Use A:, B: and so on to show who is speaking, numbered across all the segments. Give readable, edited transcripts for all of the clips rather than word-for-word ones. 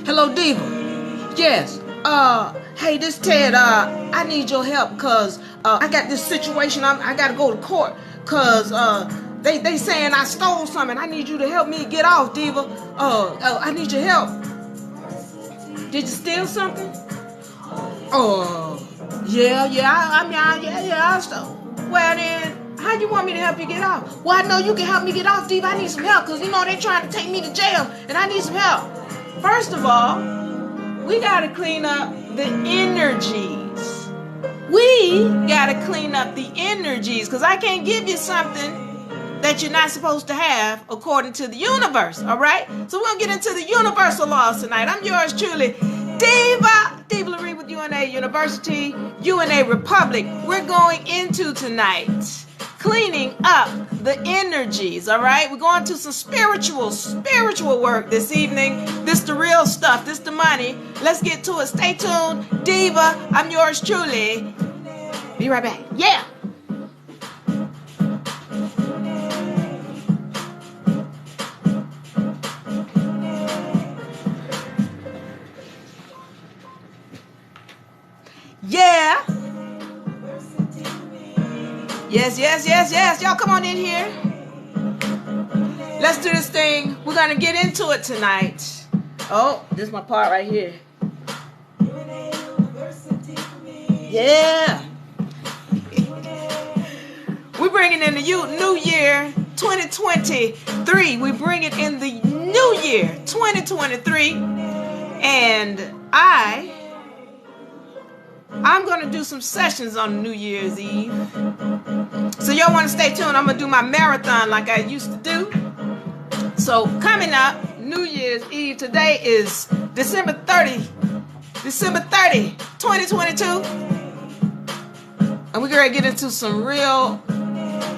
A: Hello, Diva. Yes. Hey, this Ted. I need your help because I got this situation. I gotta go to court because they saying I stole something. I need you to help me get off, Diva. I need your help. Did you steal something? Oh, yeah. I stole. Well then, how you want me to help you get off? Well, I know you can help me get off, Diva. I need some help because you know they trying to take me to jail, and I need some help. First of all, we got to clean up the energies. We got to clean up the energies because I can't give you something that you're not supposed to have according to the universe, all right? So we're going to get into the universal laws tonight. I'm yours truly, Diva Lyri with UNA University, UNARepublic. We're going into tonight cleaning up the energies, all right? We're going to some spiritual work this evening. This the real stuff. This the money. Let's get to it. Stay tuned. Diva, I'm yours truly. Be right back. Yeah. Yeah. Yes. Y'all come on in here. Let's do this thing. We're going to get into it tonight. Oh, this is my part right here. Yeah. We're bringing in the new year 2023. We bring it in the new year 2023. And I'm going to do some sessions on New Year's Eve. So y'all want to stay tuned. I'm going to do my marathon like I used to do. So coming up, New Year's Eve. Today is December 30, 2022. And we're going to get into some real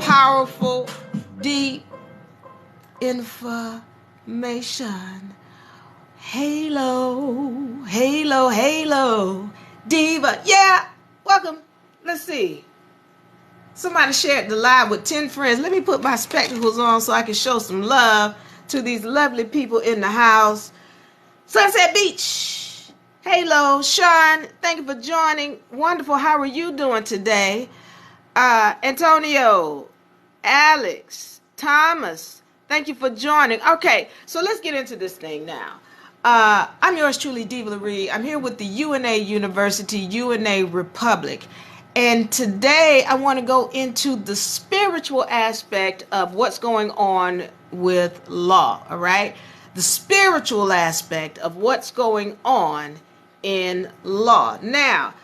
A: powerful, deep information. Halo. Diva, yeah, welcome. Let's see. Somebody shared the live with 10 friends. Let me put my spectacles on so I can show some love to these lovely people in the house. Sunset Beach. Halo, Sean, thank you for joining. Wonderful. How are you doing today? Antonio, Alex, Thomas, thank you for joining. Okay, so let's get into this thing now. I'm yours truly, Diva Lyri. I'm here with the UNA University, UNARepublic. And today I want to go into the spiritual aspect of what's going on with law, all right? The spiritual aspect of what's going on in law. Now,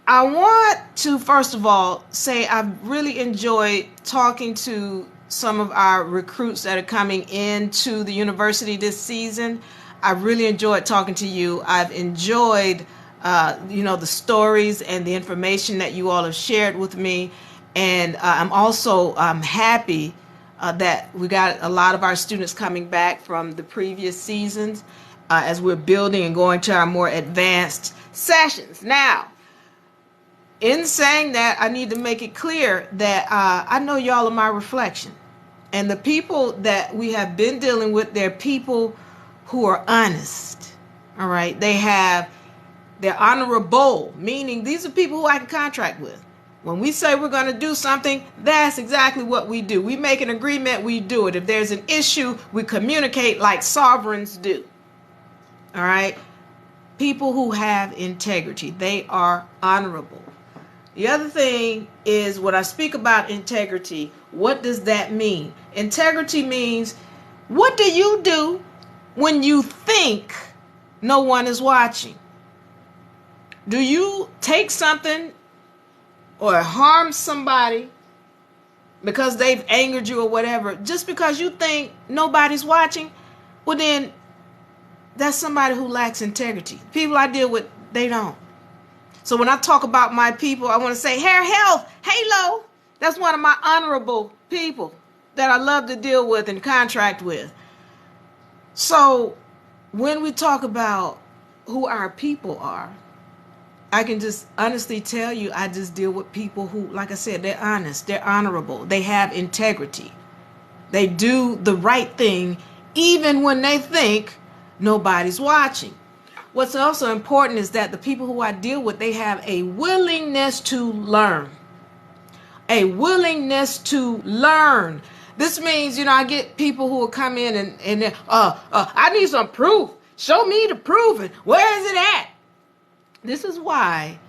A: I want to, first of all, say I've really enjoyed talking to some of our recruits that are coming into the university this season. I really enjoyed talking to you. I've enjoyed, the stories and the information that you all have shared with me. And I'm also happy that we got a lot of our students coming back from the previous seasons as we're building and going to our more advanced sessions. Now, in saying that, I need to make it clear that I know y'all are my reflection. And the people that we have been dealing with, they're people who are honest, all right? They're honorable, meaning these are people who I can contract with. When we say we're going to do something, that's exactly what we do. We make an agreement, we do it. If there's an issue, we communicate like sovereigns do, all right? People who have integrity, they are honorable. The other thing is when I speak about integrity, what does that mean? Integrity means, what do you do when you think no one is watching? Do you take something or harm somebody because they've angered you or whatever, just because you think nobody's watching? Well, then that's somebody who lacks integrity. People I deal with, they don't. So when I talk about my people, I want to say hair health, halo. That's one of my honorable people that I love to deal with and contract with. So when we talk about who our people are, I can just honestly tell you, I just deal with people who, like I said, they're honest, they're honorable, they have integrity. They do the right thing even when they think nobody's watching. What's also important is that the people who I deal with, they have a willingness to learn. A willingness to learn. This means, I get people who will come in and I need some proof. Show me the proof. And where is it at? This is why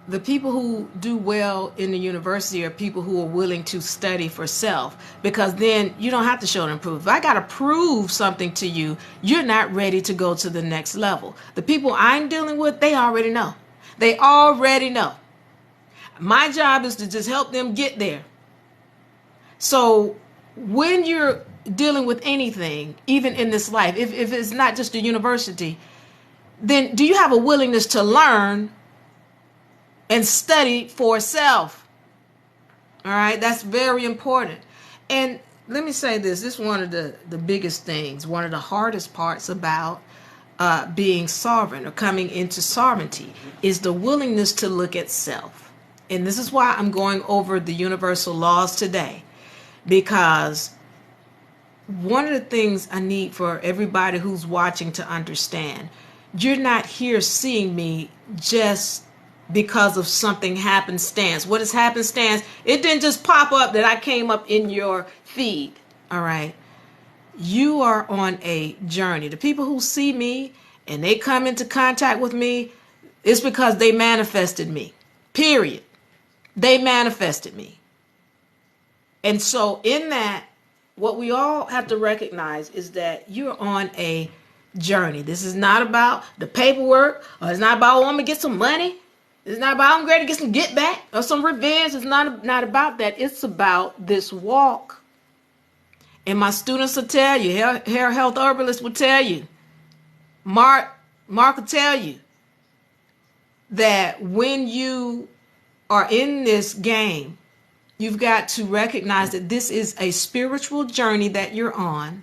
A: the people who do well in the university are people who are willing to study for self, because then you don't have to show them proof. If I got to prove something to you, you're not ready to go to the next level. The people I'm dealing with, they already know. They already know. My job is to just help them get there. So when you're dealing with anything, even in this life, if it's not just a university, then do you have a willingness to learn and study for self? All right, that's very important. And let me say this is one of the biggest things, one of the hardest parts about being sovereign or coming into sovereignty is the willingness to look at self. And this is why I'm going over the universal laws today, because one of the things I need for everybody who's watching to understand, you're not here seeing me just because of something happenstance. What is happenstance? It didn't just pop up that I came up in your feed. All right. You are on a journey. The people who see me and they come into contact with me, it's because they manifested me. Period. They manifested me. And so in that, what we all have to recognize is that you're on a journey. This is not about the paperwork, or it's not about, I'm going to get some money. It's not about, I'm ready to get some get back or some revenge. It's not about that. It's about this walk. And my students will tell you, hair health herbalist will tell you, Mark will tell you that when you are in this game, you've got to recognize that this is a spiritual journey that you're on.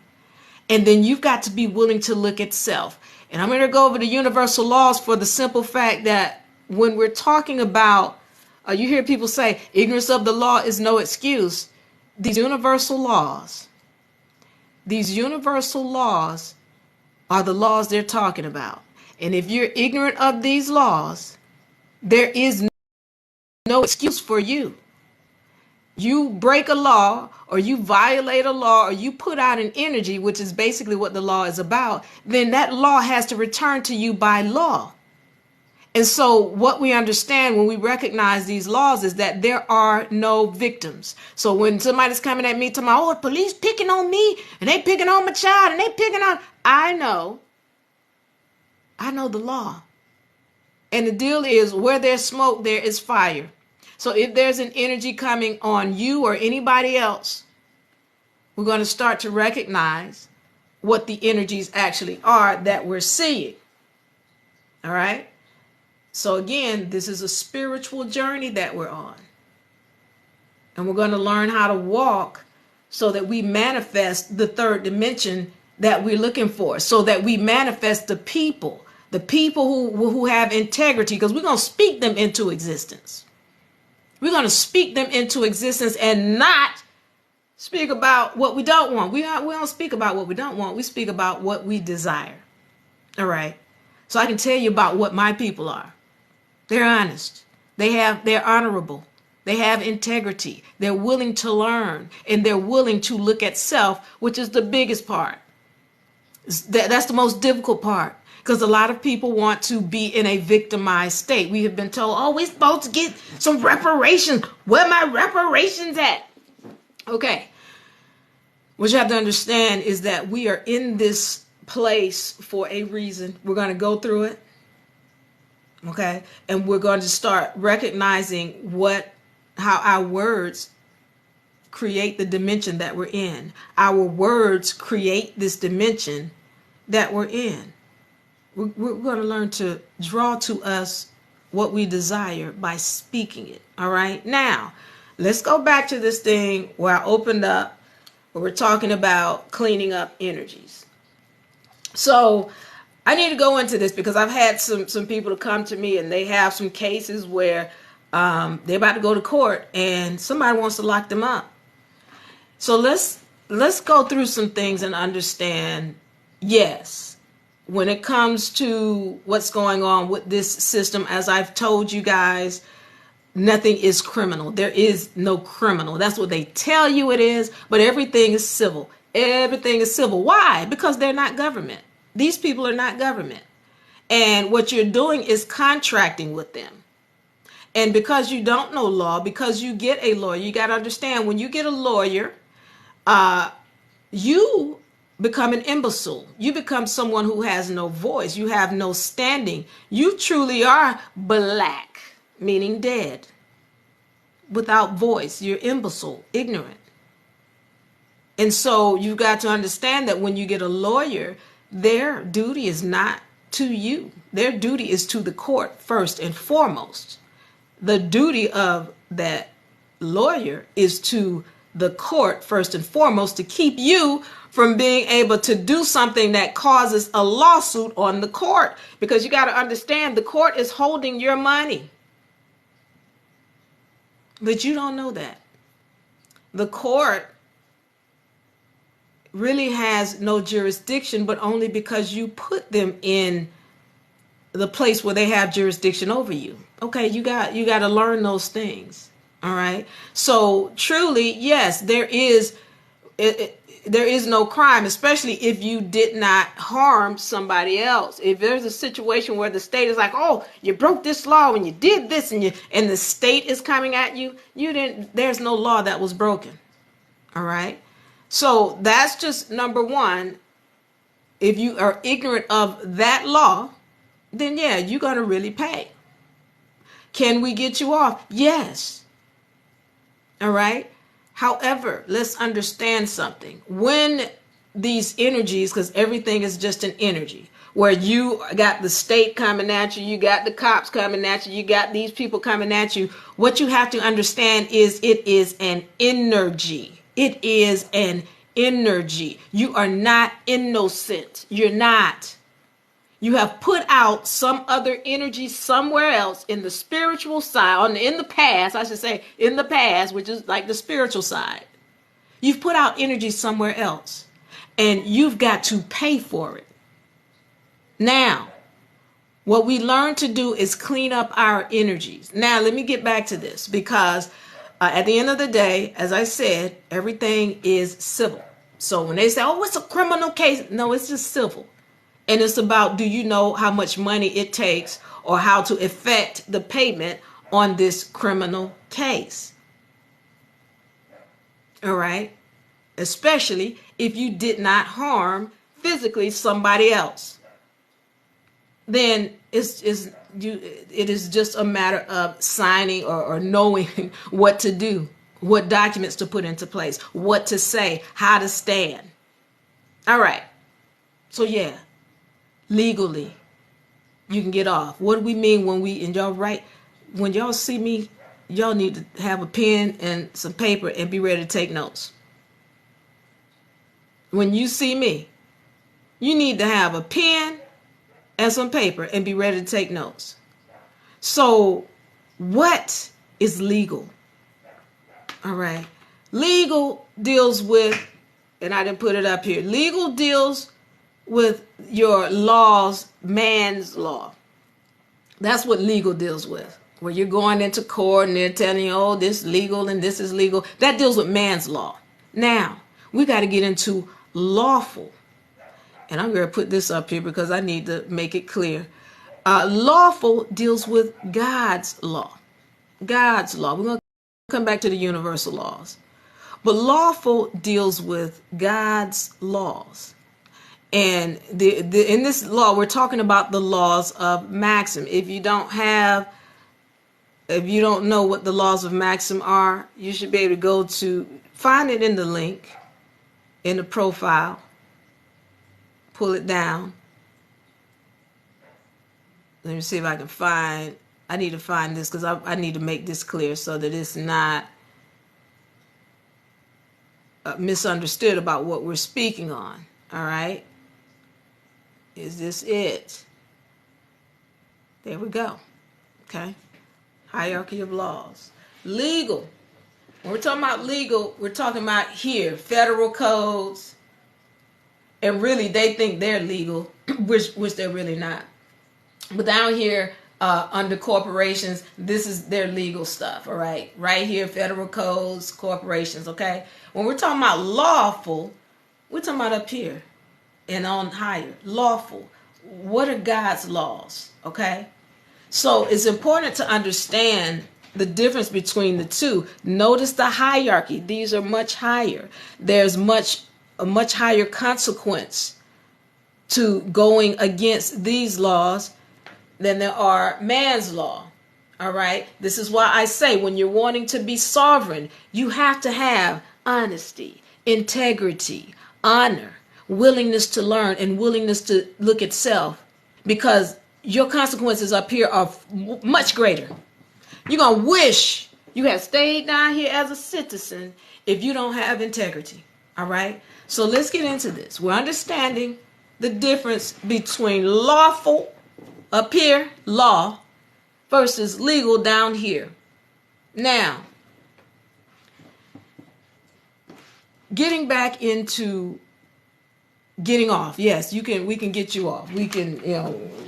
A: And then you've got to be willing to look at self. And I'm going to go over the universal laws for the simple fact that when we're talking about, you hear people say, ignorance of the law is no excuse. These universal laws are the laws they're talking about. And if you're ignorant of these laws, there is no excuse for you. You break a law, or you violate a law, or you put out an energy, which is basically what the law is about, then that law has to return to you by law. And so what we understand when we recognize these laws is that there are no victims. So when somebody's coming at me, talking about, oh, the police picking on me, and they picking on my child, and they picking on, I know the law. And the deal is, where there's smoke, there is fire. So if there's an energy coming on you or anybody else, we're going to start to recognize what the energies actually are that we're seeing. All right. So again, this is a spiritual journey that we're on. And we're going to learn how to walk so that we manifest the third dimension that we're looking for, so that we manifest the people who have integrity, because we're going to speak them into existence. We're going to speak them into existence and not speak about what we don't want. We don't speak about what we don't want. We speak about what we desire. All right. So I can tell you about what my people are. They're honest. They're honorable. They have integrity. They're willing to learn, and they're willing to look at self, which is the biggest part. That's the most difficult part. Because a lot of people want to be in a victimized state. We have been told, oh, we're supposed to get some reparations. Where my reparations at? Okay. What you have to understand is that we are in this place for a reason. We're going to go through it. Okay. And we're going to start recognizing how our words create the dimension that we're in. Our words create this dimension that we're in. We're going to learn to draw to us what we desire by speaking it. All right. Now, let's go back to this thing where I opened up, where we're talking about cleaning up energies. So I need to go into this because I've had some people to come to me, and they have some cases where they're about to go to court and somebody wants to lock them up. So let's let's go through some things and understand, yes, when it comes to what's going on with this system, as I've told you guys, nothing is criminal. There is no criminal. That's what they tell you it is, but everything is civil. Everything is civil. Why? Because they're not government. These people are not government. And what you're doing is contracting with them. And because you don't know law, because you get a lawyer, you got to understand, when you get a lawyer, you become an imbecile. You become someone who has no voice. You have no standing. You truly are black, meaning dead, without voice. You're imbecile, ignorant. And so you've got to understand that when you get a lawyer, their duty is not to you. Their duty is to the court first and foremost. The duty of that lawyer is to the court first and foremost, to keep you from being able to do something that causes a lawsuit on the court. Because you got to understand, the court is holding your money. But you don't know that. The court really has no jurisdiction, but only because you put them in the place where they have jurisdiction over you. Okay, you got to learn those things. All right. So truly, yes, there is no crime, especially if you did not harm somebody else. If there's a situation where the state is like, oh, you broke this law and you did this, and the state is coming at you, there's no law that was broken. All right. So that's just number one. If you are ignorant of that law, then yeah, you're going to really pay. Can we get you off? Yes. All right. However, let's understand something. When these energies, because everything is just an energy, where you got the state coming at you, you got the cops coming at you, you got these people coming at you, what you have to understand is it is an energy. It is an energy. You are not innocent. You're not. You have put out some other energy somewhere else in the spiritual side, in the past, I should say, in the past, which is like the spiritual side. You've put out energy somewhere else, and you've got to pay for it. Now, what we learn to do is clean up our energies. Now, let me get back to this, because at the end of the day, as I said, everything is civil. So when they say, oh, it's a criminal case, no, it's just civil. And it's about, do you know how much money it takes or how to effect the payment on this criminal case? All right. Especially if you did not harm physically somebody else. Then it is just a matter of signing or knowing what to do, what documents to put into place, what to say, how to stand. All right. So yeah. Legally, you can get off. What do we mean when when y'all see me, y'all need to have a pen and some paper and be ready to take notes. When you see me, you need to have a pen and some paper and be ready to take notes. So what is legal? All right. Legal deals with, and I didn't put it up here, legal deals with your laws, man's law. That's what legal deals with. Where you're going into court and they're telling you, oh, this is legal and this is legal. That deals with man's law. Now, we got to get into lawful. And I'm going to put this up here because I need to make it clear. Lawful deals with God's law. God's law. We're going to come back to the universal laws. But lawful deals with God's laws. And in this law, we're talking about the laws of Maxim. If you don't know what the laws of Maxim are, you should be able to find it in the link, in the profile, pull it down. Let me see if I can I need to find this because I need to make this clear so that it's not misunderstood about what we're speaking on. All right. Is this it? There we go. Okay. Hierarchy of laws. Legal. When we're talking about legal, we're talking about here, federal codes, and really they think they're legal, which they're really not. But down here, under corporations, this is their legal stuff, all right? Right here, federal codes, corporations, okay? When we're talking about lawful, we're talking about up here and on higher, lawful. What are God's laws, okay? So it's important to understand the difference between the two. Notice the hierarchy. These are much higher. There's a much higher consequence to going against these laws than there are man's law. All right. This is why I say when you're wanting to be sovereign, you have to have honesty, integrity, honor, willingness to learn, and willingness to look at self, because your consequences up here are much greater. You're going to wish you had stayed down here as a citizen if you don't have integrity. All right. So let's get into this. We're understanding the difference between lawful up here, law, versus legal down here. Now, getting back into getting off. Yes, we can get you off. We can,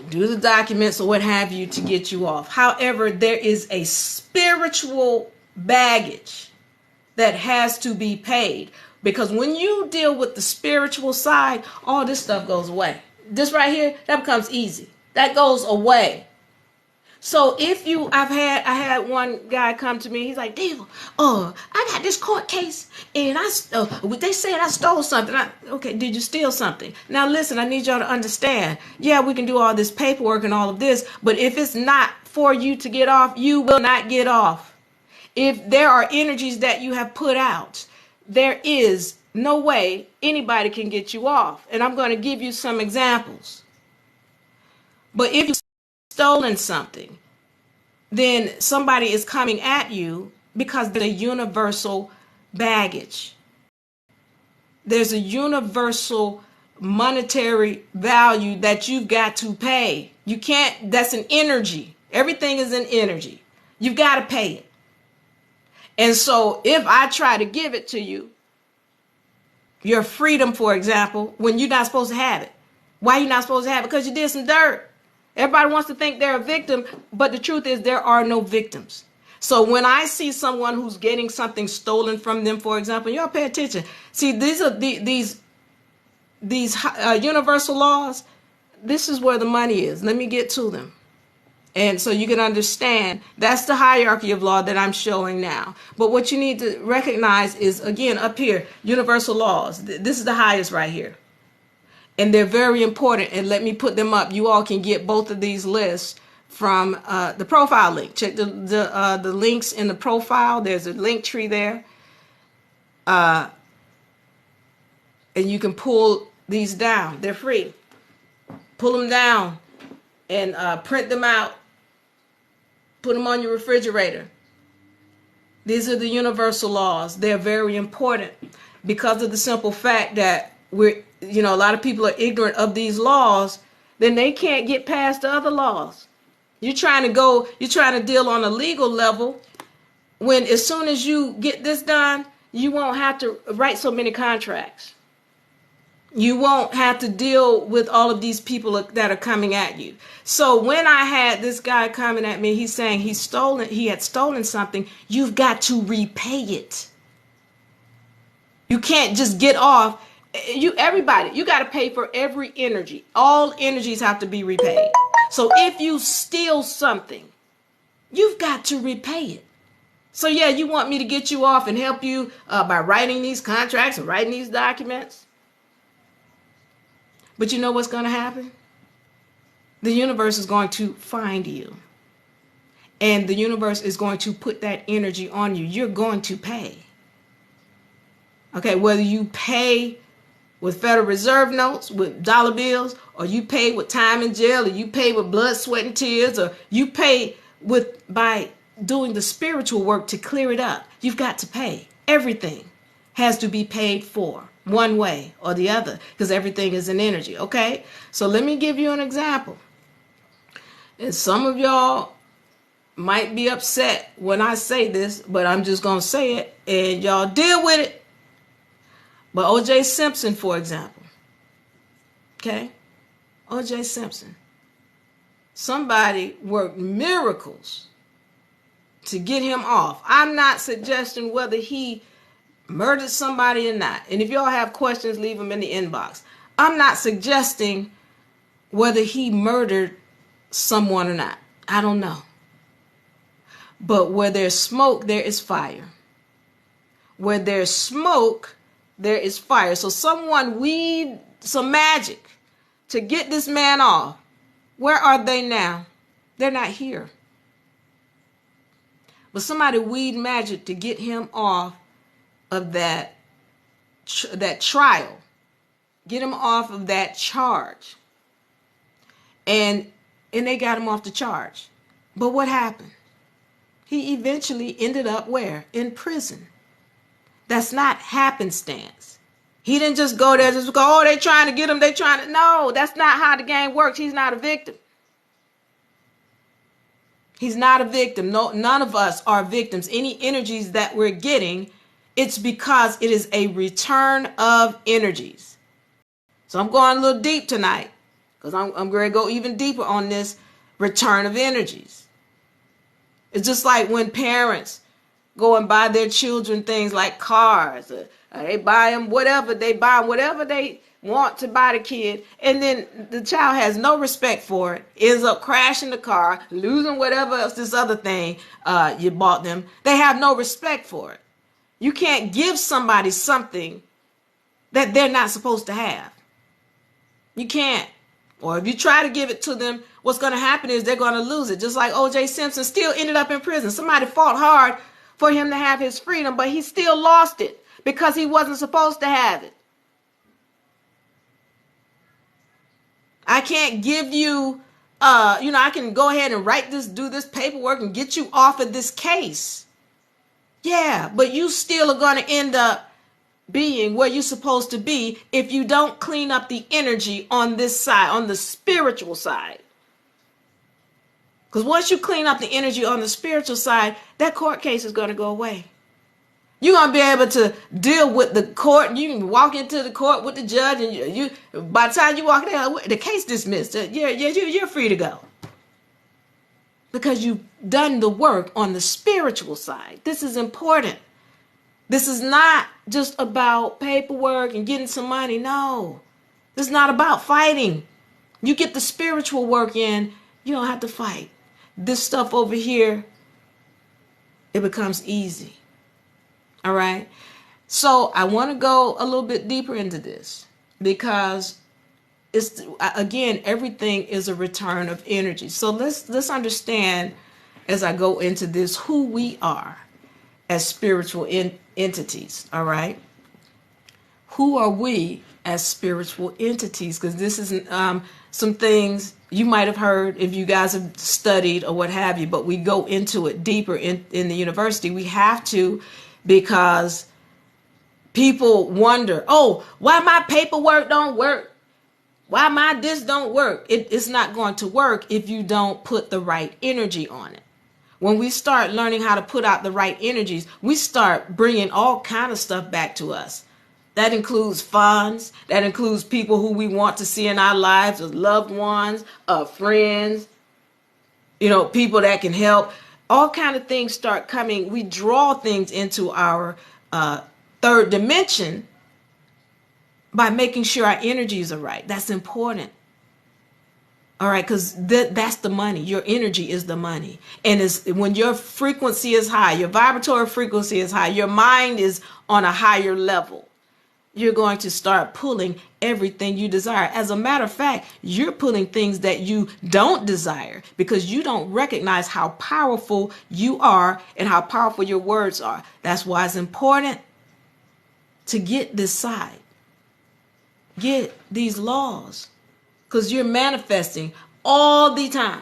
A: do the documents or what have you to get you off. However, there is a spiritual baggage that has to be paid, because when you deal with the spiritual side, all this stuff goes away. This right here, that becomes easy. That goes away. So I had one guy come to me. He's like, Diva, I got this court case, and they said I stole something. Okay, did you steal something? Now listen, I need y'all to understand. Yeah, we can do all this paperwork and all of this, but if it's not for you to get off, you will not get off. If there are energies that you have put out, there is no way anybody can get you off. And I'm going to give you some examples. But if you've stolen something, then somebody is coming at you because there's a universal baggage. There's a universal monetary value that you've got to pay. You can't, that's an energy. Everything is an energy. You've got to pay it. And so if I try to give it to you, your freedom, for example, when you're not supposed to have it. Why are you not supposed to have it? Because you did some dirt. Everybody wants to think they're a victim, but the truth is there are no victims. So when I see someone who's getting something stolen from them, for example, y'all pay attention. See, these are these universal laws. This is where the money is. Let me get to them. And so you can understand that's the hierarchy of law that I'm showing now. But what you need to recognize is, again, up here, universal laws. This is the highest right here. And they're very important. And let me put them up. You all can get both of these lists from the profile link. Check the links in the profile. There's a link tree there. And you can pull these down. They're free. Pull them down and print them out. Put them on your refrigerator. These are the universal laws. They're very important because of the simple fact that a lot of people are ignorant of these laws. Then they can't get past the other laws. You're trying to deal on a legal level when as soon as you get this done, you won't have to write so many contracts. You won't have to deal with all of these people that are coming at you. So when I had this guy coming at me, he's saying he had stolen something. You've got to repay it. You can't just get off. You got to pay for every energy. All energies have to be repaid. So if you steal something, you've got to repay it. So yeah, you want me to get you off and help you by writing these contracts and writing these documents? But you know what's going to happen? The universe is going to find you. And the universe is going to put that energy on you. You're going to pay. Okay, whether you pay with Federal Reserve notes, with dollar bills, or you pay with time in jail, or you pay with blood, sweat, and tears, or you pay by doing the spiritual work to clear it up. You've got to pay. Everything has to be paid for one way or the other, because everything is an energy. Okay, so let me give you an example. And some of y'all might be upset when I say this, but I'm just going to say it and y'all deal with it. But O.J. Simpson, for example, okay? O.J. Simpson. Somebody worked miracles to get him off. I'm not suggesting whether he murdered somebody or not. And if y'all have questions, leave them in the inbox. I'm not suggesting whether he murdered someone or not. I don't know. But where there's smoke, there is fire. Where there's smoke, there is fire. So someone weaved some magic to get this man off. Where are they now? They're not here. But somebody weaved magic to get him off of that trial. Get him off of that charge. And they got him off the charge. But what happened? He eventually ended up where? In prison. That's not happenstance. He didn't just go there, just go, oh, they trying to get him, they trying to. No, that's not how the game works. He's not a victim. He's not a victim. No, none of us are victims. Any energies that we're getting, it's because it is a return of energies. So I'm going a little deep tonight because I'm going to go even deeper on this return of energies. It's just like when parents go and buy their children things like cars. They buy them whatever. They buy whatever they want to buy the kid. And then the child has no respect for it. Ends up crashing the car, losing whatever else this other thing you bought them. They have no respect for it. You can't give somebody something that they're not supposed to have. You can't. Or if you try to give it to them, what's going to happen is they're going to lose it. Just like O.J. Simpson still ended up in prison. Somebody fought hard for him to have his freedom, but he still lost it because he wasn't supposed to have it. I can't give you, I can go ahead and do this paperwork and get you off of this case. Yeah, but you still are going to end up being where you're supposed to be if you don't clean up the energy on this side, on the spiritual side. Because once you clean up the energy on the spiritual side, that court case is going to go away. You're going to be able to deal with the court. You can walk into the court with the judge, and you by the time you walk there, the case dismissed. You're free to go. Because you've done the work on the spiritual side. This is important. This is not just about paperwork and getting some money. No, this is not about fighting. You get the spiritual work in, you don't have to fight. This stuff over here, it becomes easy. All right. So I want to go a little bit deeper into this because it's, again, everything is a return of energy. So let's understand as I go into this who we are as spiritual entities. All right. Who are we as spiritual entities? Because this is some things you might have heard if you guys have studied or what have you, but we go into it deeper in the university. We have to, because people wonder, oh, why my paperwork don't work? Why my this don't work? It's not going to work if you don't put the right energy on it. When we start learning how to put out the right energies, we start bringing all kind of stuff back to us. That includes funds. That includes people who we want to see in our lives, as loved ones, friends, people that can help. All kind of things start coming. We draw things into our third dimension by making sure our energies are right. That's important. All right, because that's the money. Your energy is the money. And when your frequency is high, your vibratory frequency is high, your mind is on a higher level, you're going to start pulling everything you desire. As a matter of fact, you're pulling things that you don't desire because you don't recognize how powerful you are and how powerful your words are. That's why it's important to get this side. Get these laws. Because you're manifesting all the time.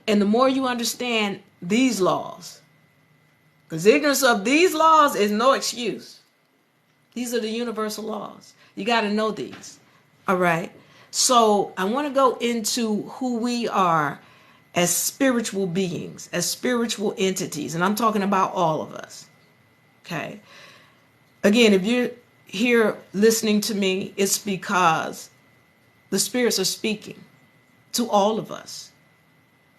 A: And the more you understand these laws, because ignorance of these laws is no excuse. These are the universal laws. You got to know these. All right. So I want to go into who we are as spiritual beings, as spiritual entities. And I'm talking about all of us. Okay. Again, if you're here listening to me, it's because the spirits are speaking to all of us.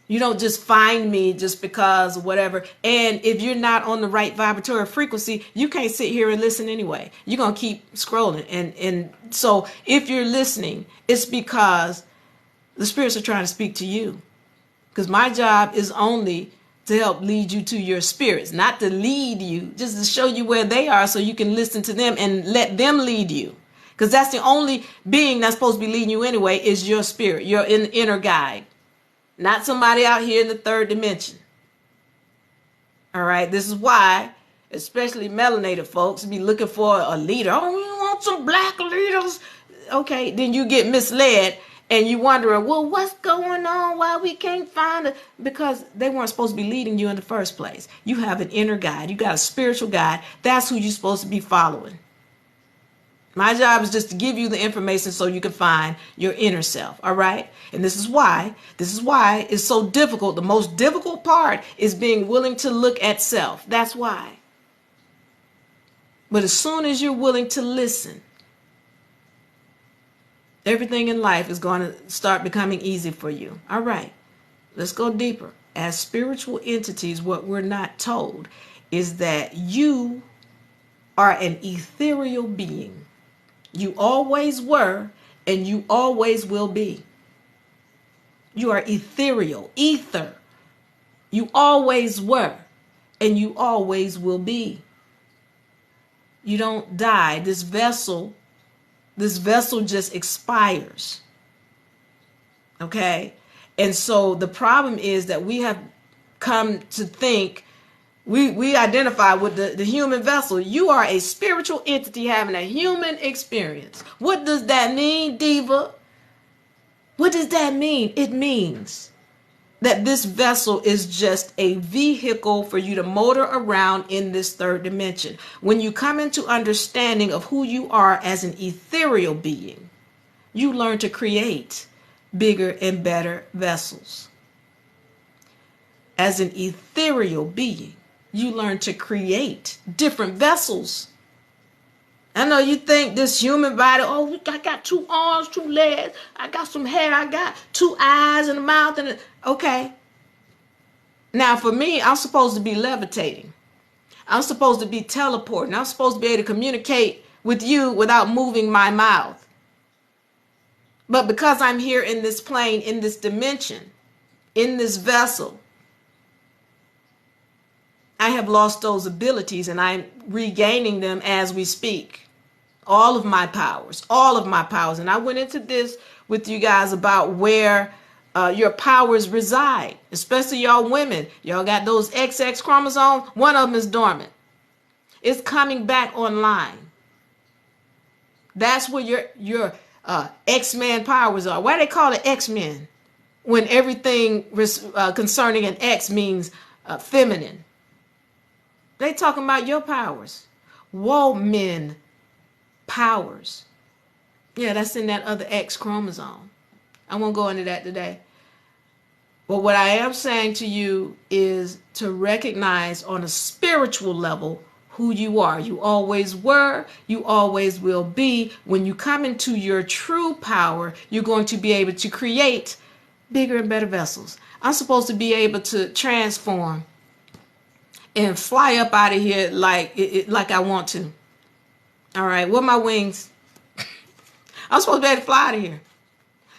A: You don't just find me just because of whatever. And if you're not on the right vibratory frequency, you can't sit here and listen anyway. You're going to keep scrolling. And so if you're listening, it's because the spirits are trying to speak to you. Because my job is only to help lead you to your spirits, not to lead you, just to show you where they are so you can listen to them and let them lead you. Because that's the only being that's supposed to be leading you anyway, is your spirit, your inner guide. Not somebody out here in the third dimension. All right. This is why, especially melanated folks, be looking for a leader. Oh, we want some black leaders. Okay. Then you get misled and you wondering, well, what's going on? Why we can't find it? Because they weren't supposed to be leading you in the first place. You have an inner guide. You got a spiritual guide. That's who you're supposed to be following. My job is just to give you the information so you can find your inner self. All right. And this is why it's so difficult. The most difficult part is being willing to look at self. That's why. But as soon as you're willing to listen, everything in life is going to start becoming easy for you. All right. Let's go deeper. As spiritual entities, what we're not told is that you are an ethereal being. You always were, and you always will be. You are ethereal, ether. You always were, and you always will be. You don't die. This vessel just expires. Okay? And so the problem is that we have come to think, we identify with the human vessel. You are a spiritual entity having a human experience. What does that mean, Diva? What does that mean? It means that this vessel is just a vehicle for you to motor around in this third dimension. When you come into understanding of who you are as an ethereal being, you learn to create bigger and better vessels. As an ethereal being, you learn to create different vessels. I know you think this human body, oh, I got 2 arms, 2 legs, I got some hair, I got 2 eyes and a mouth. Okay. Now for me, I'm supposed to be levitating. I'm supposed to be teleporting. I'm supposed to be able to communicate with you without moving my mouth. But because I'm here in this plane, in this dimension, in this vessel, I have lost those abilities and I'm regaining them as we speak. All of my powers. And I went into this with you guys about where your powers reside, especially y'all women. Y'all got those XX chromosomes. One of them is dormant. It's coming back online. That's where your X-Men powers are. Why do they call it X-Men? When everything concerning an X means feminine. They talking about your powers. Woman powers. Yeah, that's in that other X chromosome. I won't go into that today. But what I am saying to you is to recognize on a spiritual level who you are. You always were, you always will be. When you come into your true power, you're going to be able to create bigger and better vessels. I'm supposed to be able to transform and fly up out of here like I want to. All right, with my wings. I'm supposed to be able to fly out of here.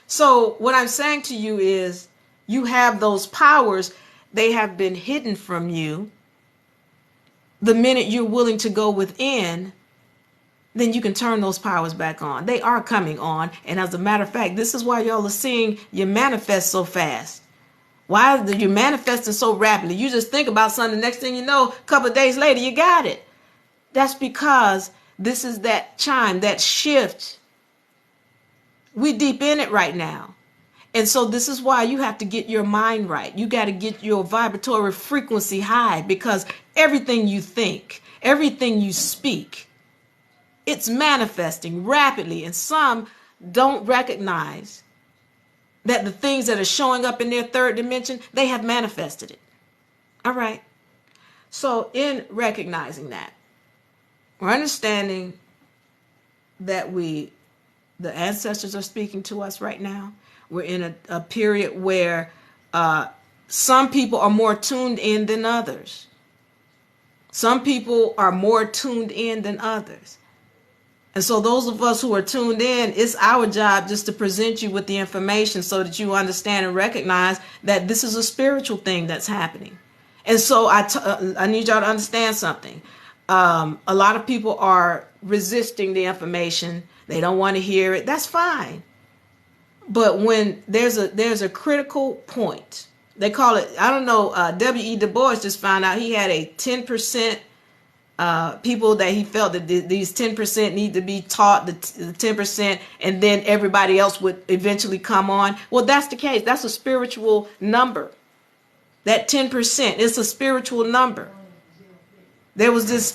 A: So what I'm saying to you is you have those powers. They have been hidden from you. The minute you're willing to go within, then you can turn those powers back on. They are coming on. And as a matter of fact, this is why y'all are seeing you manifest so fast. Why are you manifesting so rapidly? You just think about something, the next thing you know, a couple of days later, you got it. That's because this is that chime, that shift. We deep in it right now. And so this is why you have to get your mind right. You got to get your vibratory frequency high, because everything you think, everything you speak, it's manifesting rapidly. And some don't recognize that the things that are showing up in their third dimension, they have manifested it. All right. So in recognizing that, we're understanding that the ancestors are speaking to us right now. We're in a period where some people are more tuned in than others. Some people are more tuned in than others. And so those of us who are tuned in, it's our job just to present you with the information so that you understand and recognize that this is a spiritual thing that's happening. And so I need y'all to understand something. A lot of people are resisting the information. They don't want to hear it. That's fine. But when there's a critical point, they call it, I don't know, W.E. Du Bois just found out he had a 10% people that he felt that these 10% need to be taught, the 10%, and then everybody else would eventually come on. Well, that's the case. That's a spiritual number. That 10% is a spiritual number. There was this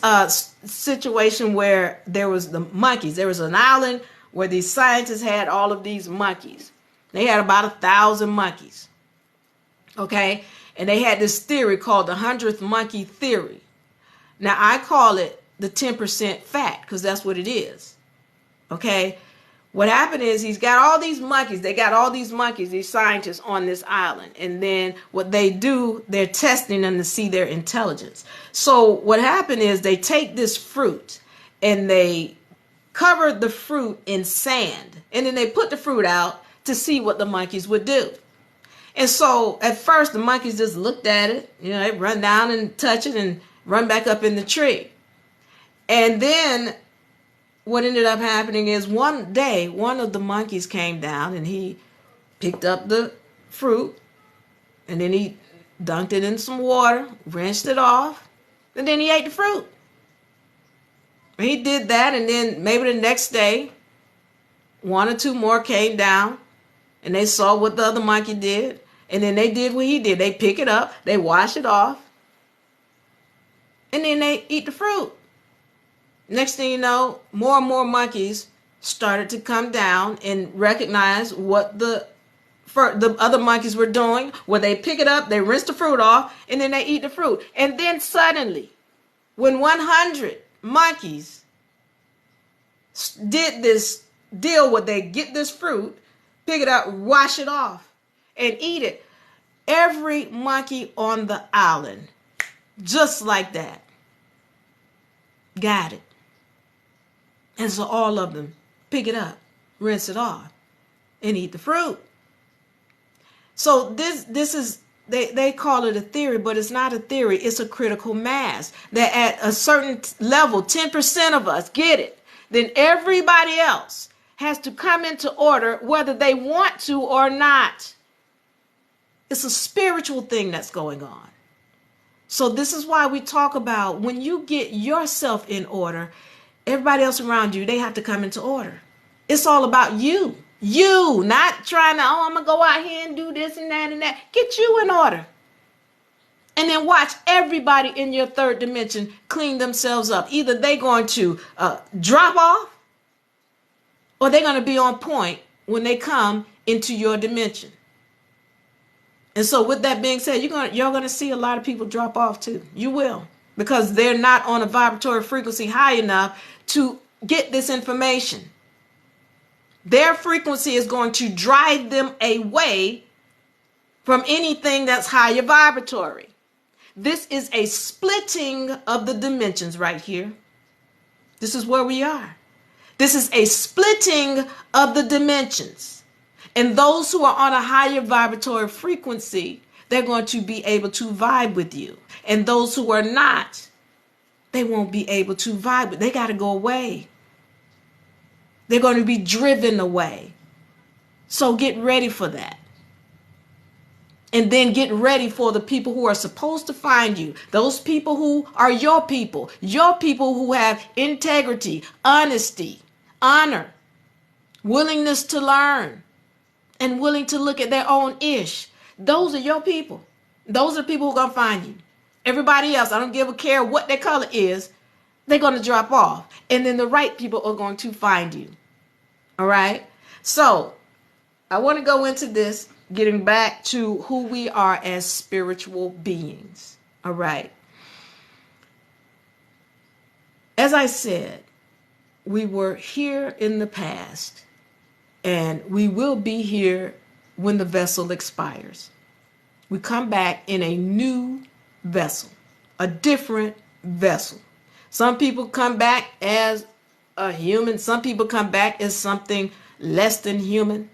A: situation where there was the monkeys. There was an island where these scientists had all of these monkeys. They had about 1,000 monkeys. Okay? And they had this theory called the 100th monkey theory. Now, I call it the 10% fact because that's what it is. Okay? What happened is he's got all these monkeys. They got all these monkeys, these scientists on this island. And then what they do, they're testing them to see their intelligence. So what happened is they take this fruit and they cover the fruit in sand. And then they put the fruit out to see what the monkeys would do. And so at first the monkeys just looked at it. You know, they run down and touch it and run back up in the tree. And then what ended up happening is one day, one of the monkeys came down and he picked up the fruit and then he dunked it in some water, rinsed it off, and then he ate the fruit. He did that, and then maybe the next day, one or two more came down and they saw what the other monkey did, and then they did what he did. They pick it up, they wash it off, and then they eat the fruit. Next thing you know, more and more monkeys started to come down and recognize what the other monkeys were doing, where they pick it up, they rinse the fruit off, and then they eat the fruit. And then suddenly, when 100 monkeys did this deal where they get this fruit, pick it up, wash it off, and eat it, every monkey on the island, just like that, got it. And so all of them pick it up, rinse it off, and eat the fruit. So this is, they call it a theory, but it's not a theory. It's a critical mass that at a certain level, 10% of us get it. Then everybody else has to come into order whether they want to or not. It's a spiritual thing that's going on. So this is why we talk about when you get yourself in order, everybody else around you, they have to come into order. It's all about you. You, not trying to, I'm going to go out here and do this and that and that. Get you in order. And then watch everybody in your third dimension clean themselves up. Either they're going to drop off or they're going to be on point when they come into your dimension. And so with that being said, you're going to see a lot of people drop off too. You will. Because they're not on a vibratory frequency high enough to get this information. Their frequency is going to drive them away from anything that's higher vibratory. This is a splitting of the dimensions right here. This is where we are. This is a splitting of the dimensions. And those who are on a higher vibratory frequency, they're going to be able to vibe with you. And those who are not, they won't be able to vibe. They got to go away. They're going to be driven away. So get ready for that. And then get ready for the people who are supposed to find you. Those people who are your people who have integrity, honesty, honor, willingness to learn, and willing to look at their own ish. Those are your people. Those are the people who are going to find you. Everybody else, I don't give a care what their color is, they're going to drop off. And then the right people are going to find you. All right? So, I want to go into this, getting back to who we are as spiritual beings. All right. As I said, we were here in the past, and we will be here when the vessel expires. We come back in a new vessel, a different vessel. Some people come back as a human. Some people come back as something less than human.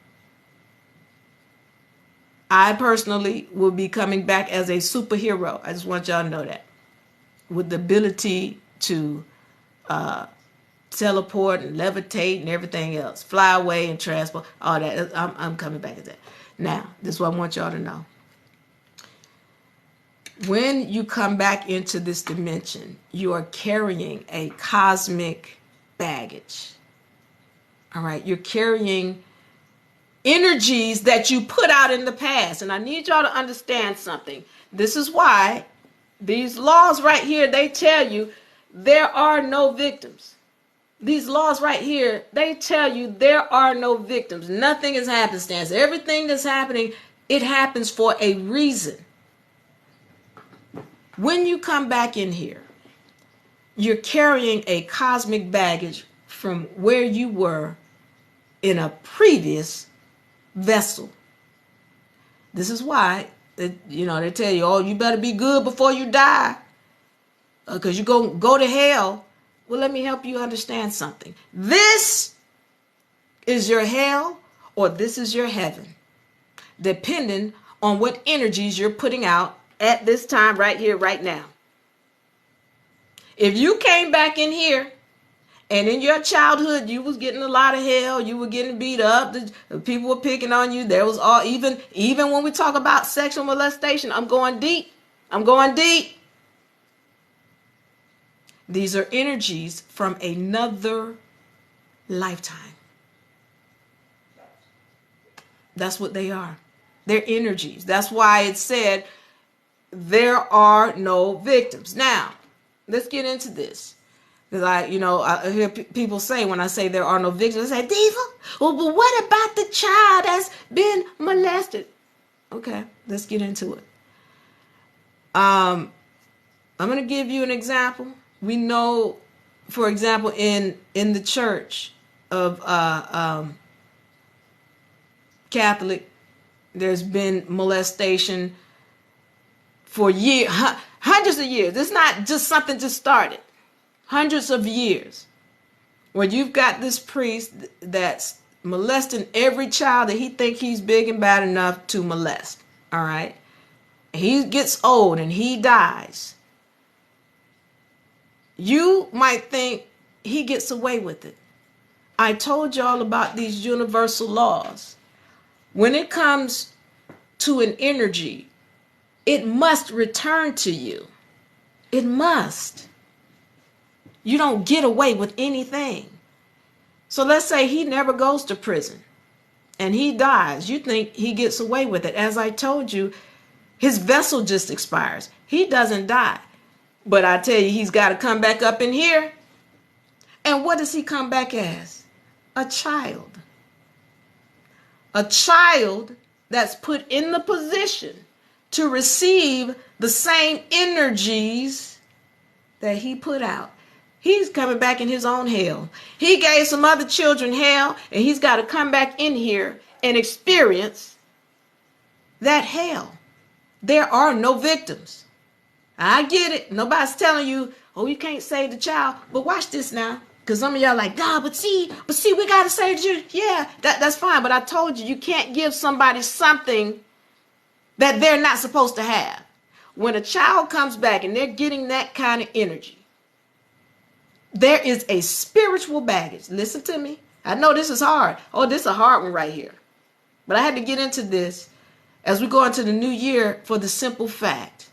A: I personally will be coming back as a superhero. I just want y'all to know that. With the ability to teleport and levitate and everything else. Fly away and transport. All that. I'm coming back as that. Now, this is what I want y'all to know. When you come back into this dimension, you are carrying a cosmic baggage. All right. You're carrying energies that you put out in the past. And I need y'all to understand something. This is why these laws right here, they tell you there are no victims. These laws right here, they tell you there are no victims. Nothing is happenstance. Everything that's happening, it happens for a reason. When you come back in here, you're carrying a cosmic baggage from where you were in a previous vessel. This is why, they tell you, oh, you better be good before you die, because you're going to go to hell. Well, let me help you understand something. This is your hell, or this is your heaven, depending on what energies you're putting out at this time right here, right now. If you came back in here and in your childhood you was getting a lot of hell, you were getting beat up, the people were picking on you, there was all, even when we talk about sexual molestation, I'm going deep. These are energies from another lifetime. That's what they are. They're energies. That's why it said there are no victims. Now, let's get into this. Because I hear people say, when I say there are no victims, I say, Diva, well, but what about the child that's been molested? Okay, let's get into it. I'm going to give you an example. We know, for example, in the church of Catholic, there's been molestation for years, hundreds of years. It's not just something just started. Hundreds of years. Where you've got this priest that's molesting every child that he thinks he's big and bad enough to molest. All right? He gets old and he dies. You might think he gets away with it. I told y'all about these universal laws. When it comes to an energy, it must return to you. It must. You don't get away with anything. So let's say he never goes to prison and he dies. You think he gets away with it. As I told you, his vessel just expires. He doesn't die. But I tell you, he's got to come back up in here. And what does he come back as? A child. A child that's put in the position to receive the same energies that he put out. He's coming back in his own hell. He gave some other children hell, and he's got to come back in here and experience that hell. There are no victims. I get it. Nobody's telling you, oh, you can't save the child. But watch this now. Because some of y'all are like, nah, but see, we got to save the children. Yeah, that's fine. But I told you, you can't give somebody something that they're not supposed to have. When a child comes back and they're getting that kind of energy, there is a spiritual baggage. Listen to me. I know this is hard. Oh, this is a hard one right here. But I had to get into this as we go into the new year for the simple fact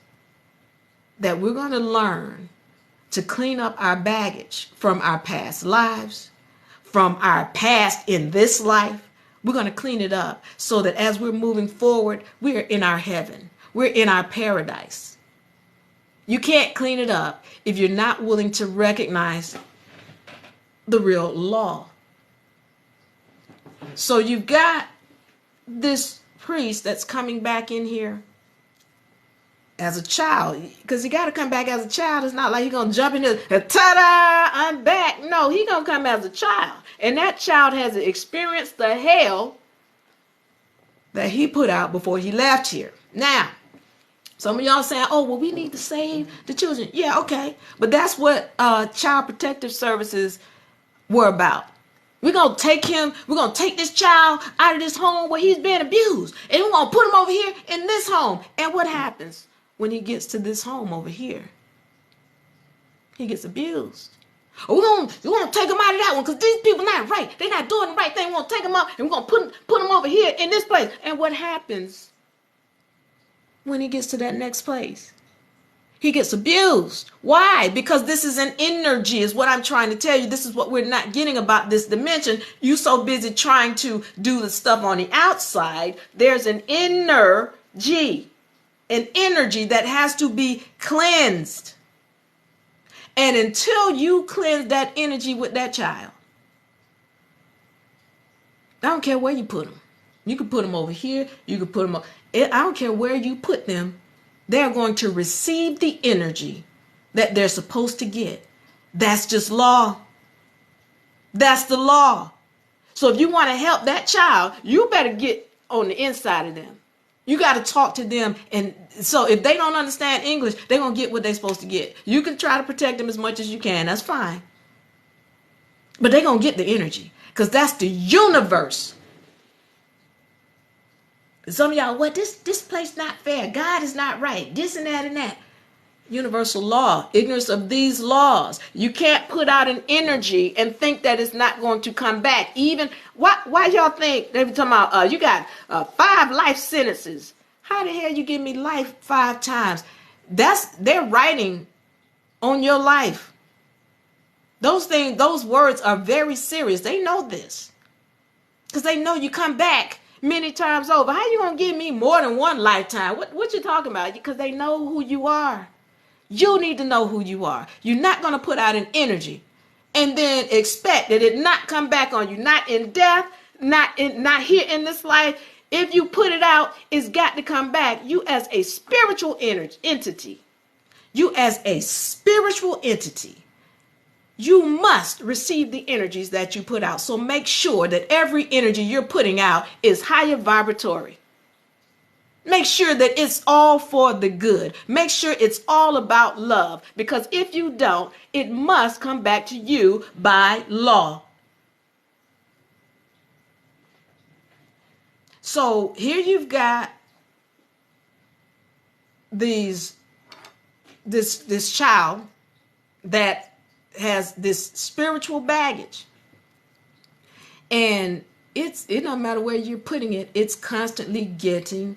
A: that we're going to learn to clean up our baggage from our past lives, from our past in this life. We're going to clean it up so that as we're moving forward, we're in our heaven. We're in our paradise. You can't clean it up if you're not willing to recognize the real law. So you've got this priest that's coming back in here as a child, because he got to come back as a child. It's not like he's going to jump in here and ta-da, I'm back. No, he's going to come as a child. And that child has experienced the hell that he put out before he left here. Now, some of y'all saying, oh, well, we need to save the children. Yeah, okay. But that's what Child Protective Services were about. We're going to take this child out of this home where he's being abused. And we're going to put him over here in this home. And what happens when he gets to this home over here? He gets abused. We're going to take him out of that one because these people not right. They're not doing the right thing. We're going to take him out and we're going to put him over here in this place. And what happens when he gets to that next place? He gets abused. Why? Because this is an energy, is what I'm trying to tell you. This is what we're not getting about this dimension. You so busy trying to do the stuff on the outside. There's an energy, an energy that has to be cleansed. And until you cleanse that energy with that child, I don't care where you put them. You can put them over here. You can put them I don't care where you put them. They're going to receive the energy that they're supposed to get. That's just law. That's the law. So if you want to help that child, you better get on the inside of them. You got to talk to them. And so if they don't understand English, they're going to get what they're supposed to get. You can try to protect them as much as you can. That's fine. But they're going to get the energy because that's the universe. Some of y'all, what, this place not fair. God is not right. This and that and that. Universal law, ignorance of these laws. You can't put out an energy and think that it's not going to come back. Even, why y'all think, they were talking about, you got 5 life sentences. How the hell you give me life 5 times? They're writing on your life. Those words are very serious. They know this. Because they know you come back many times over. How you gonna give me more than 1 lifetime? What you talking about? Because they know who you are. You need to know who you are. You're not gonna put out an energy and then expect that it not come back on you. Not in death, not here in this life. If you put it out, it's got to come back. You as a spiritual entity. You as a spiritual entity. You must receive the energies that you put out. So make sure that every energy you're putting out is higher vibratory. Make sure that it's all for the good. Make sure it's all about love. Because if you don't, it must come back to you by law. So here you've got this child that has this spiritual baggage, and it don't matter where you're putting it, it's constantly getting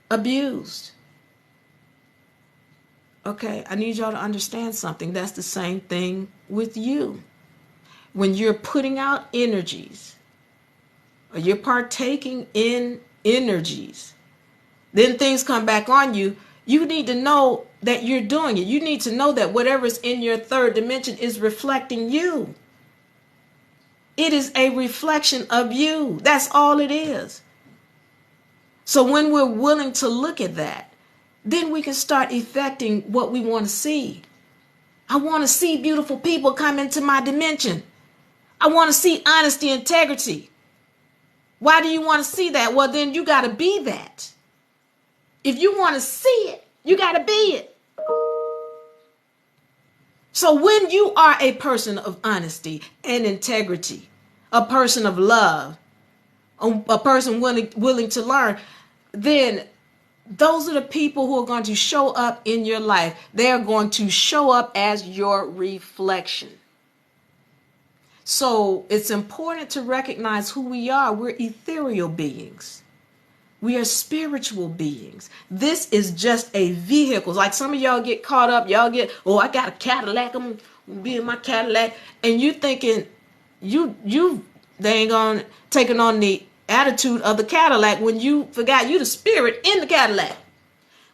A: abused. Okay, I need y'all to understand something. That's the same thing with you. When you're putting out energies or you're partaking in energies, then things come back on you. You need to know that you're doing it. You need to know that whatever's in your 3rd dimension is reflecting you. It is a reflection of you. That's all it is. So when we're willing to look at that, then we can start effecting what we want to see. I want to see beautiful people come into my dimension. I want to see honesty, integrity. Why do you want to see that? Well, then you got to be that. If you want to see it, you got to be it. So when you are a person of honesty and integrity, a person of love, a person willing to learn, then those are the people who are going to show up in your life. They are going to show up as your reflection. So it's important to recognize who we are. We're ethereal beings. We are spiritual beings. This is just a vehicle. Like some of y'all get caught up. Y'all get, oh, I got a Cadillac. I'm gonna be in my Cadillac. And you thinking they ain't gonna taking on the attitude of the Cadillac when you forgot you the spirit in the Cadillac.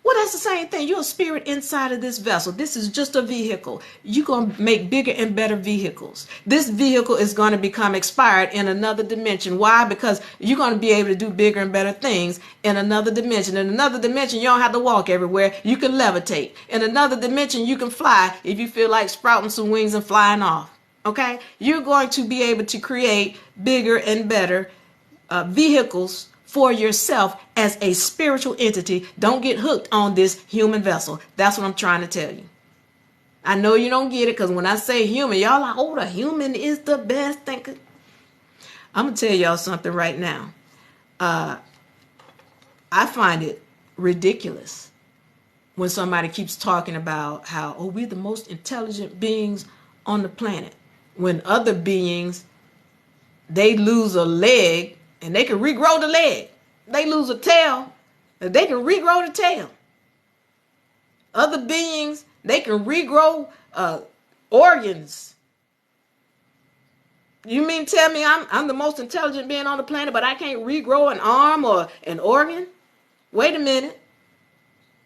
A: Well, that's the same thing. You're a spirit inside of this vessel. This is just a vehicle. You're going to make bigger and better vehicles. This vehicle is going to become expired in another dimension. Why? Because you're going to be able to do bigger and better things in another dimension. In another dimension, you don't have to walk everywhere. You can levitate. In another dimension, you can fly if you feel like sprouting some wings and flying off. Okay? You're going to be able to create bigger and better vehicles for yourself as a spiritual entity. Don't get hooked on this human vessel. That's what I'm trying to tell you. I know you don't get it, because when I say human, y'all like, oh, the human is the best thing. I'm going to tell y'all something right now. I find it ridiculous when somebody keeps talking about how, oh, we're the most intelligent beings on the planet. When other beings, they lose a leg, and they can regrow the leg. They lose a tail, and they can regrow the tail. Other beings, they can regrow organs. You mean tell me I'm the most intelligent being on the planet, but I can't regrow an arm or an organ? Wait a minute.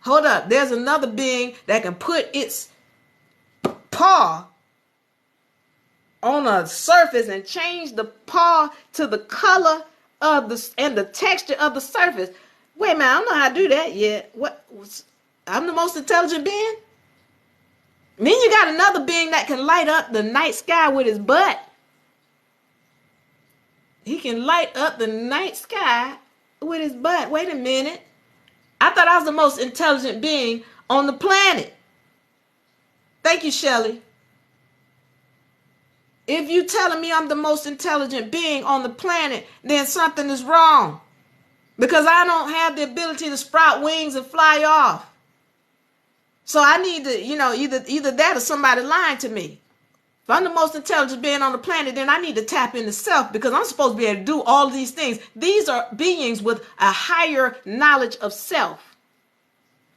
A: Hold up. There's another being that can put its paw on a surface and change the paw to the color of the texture of the surface. Wait a minute, I don't know how to do that yet. What? I'm the most intelligent being? Then you got another being that can light up the night sky with his butt. He can light up the night sky with his butt. Wait a minute. I thought I was the most intelligent being on the planet. Thank you, Shelley. If you telling me I'm the most intelligent being on the planet, then something is wrong. Because I don't have the ability to sprout wings and fly off. So I need to, either that or somebody lying to me. If I'm the most intelligent being on the planet, then I need to tap into self, because I'm supposed to be able to do all of these things. These are beings with a higher knowledge of self.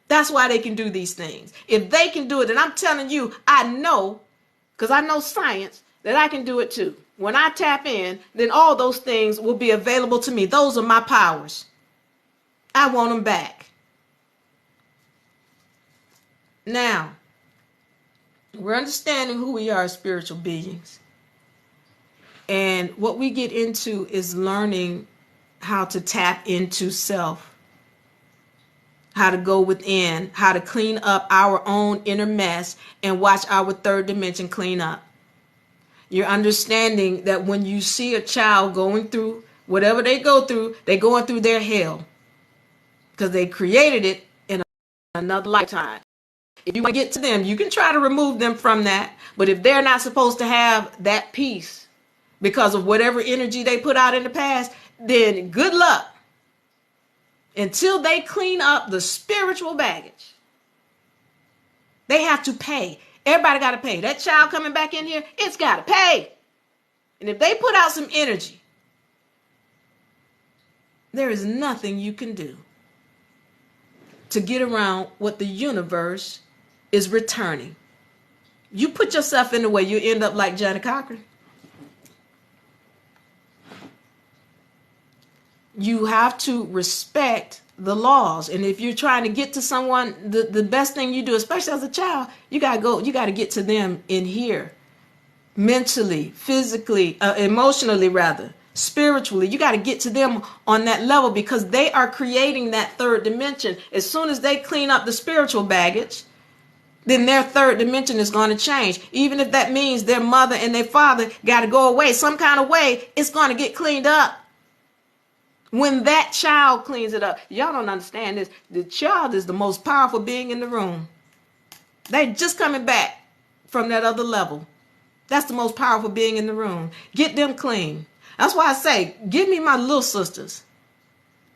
A: That's why they can do these things. If they can do it, then I'm telling you, I know, because I know science, that I can do it too. When I tap in, then all those things will be available to me. Those are my powers. I want them back. Now, we're understanding who we are as spiritual beings. And what we get into is learning how to tap into self, how to go within, how to clean up our own inner mess and watch our third dimension clean up. You're understanding that when you see a child going through whatever they go through, they're going through their hell because they created it in another lifetime. If you want to get to them, you can try to remove them from that. But if they're not supposed to have that peace because of whatever energy they put out in the past, then good luck. Until they clean up the spiritual baggage, they have to pay. Everybody got to pay. That child coming back in here, it's got to pay. And if they put out some energy, there is nothing you can do to get around what the universe is returning. You put yourself in the way, you end up like Johnny Cochran. You have to respect the laws. And if you're trying to get to someone, the best thing you do, especially as a child, you got to get to them in here. Mentally, physically, emotionally rather, spiritually. You got to get to them on that level because they are creating that third dimension. As soon as they clean up the spiritual baggage, then their third dimension is going to change. Even if that means their mother and their father got to go away some kind of way, it's going to get cleaned up. When that child cleans it up, y'all don't understand this. The child is the most powerful being in the room. They're just coming back from that other level. That's the most powerful being in the room. Get them clean. That's why I say, give me my little sisters.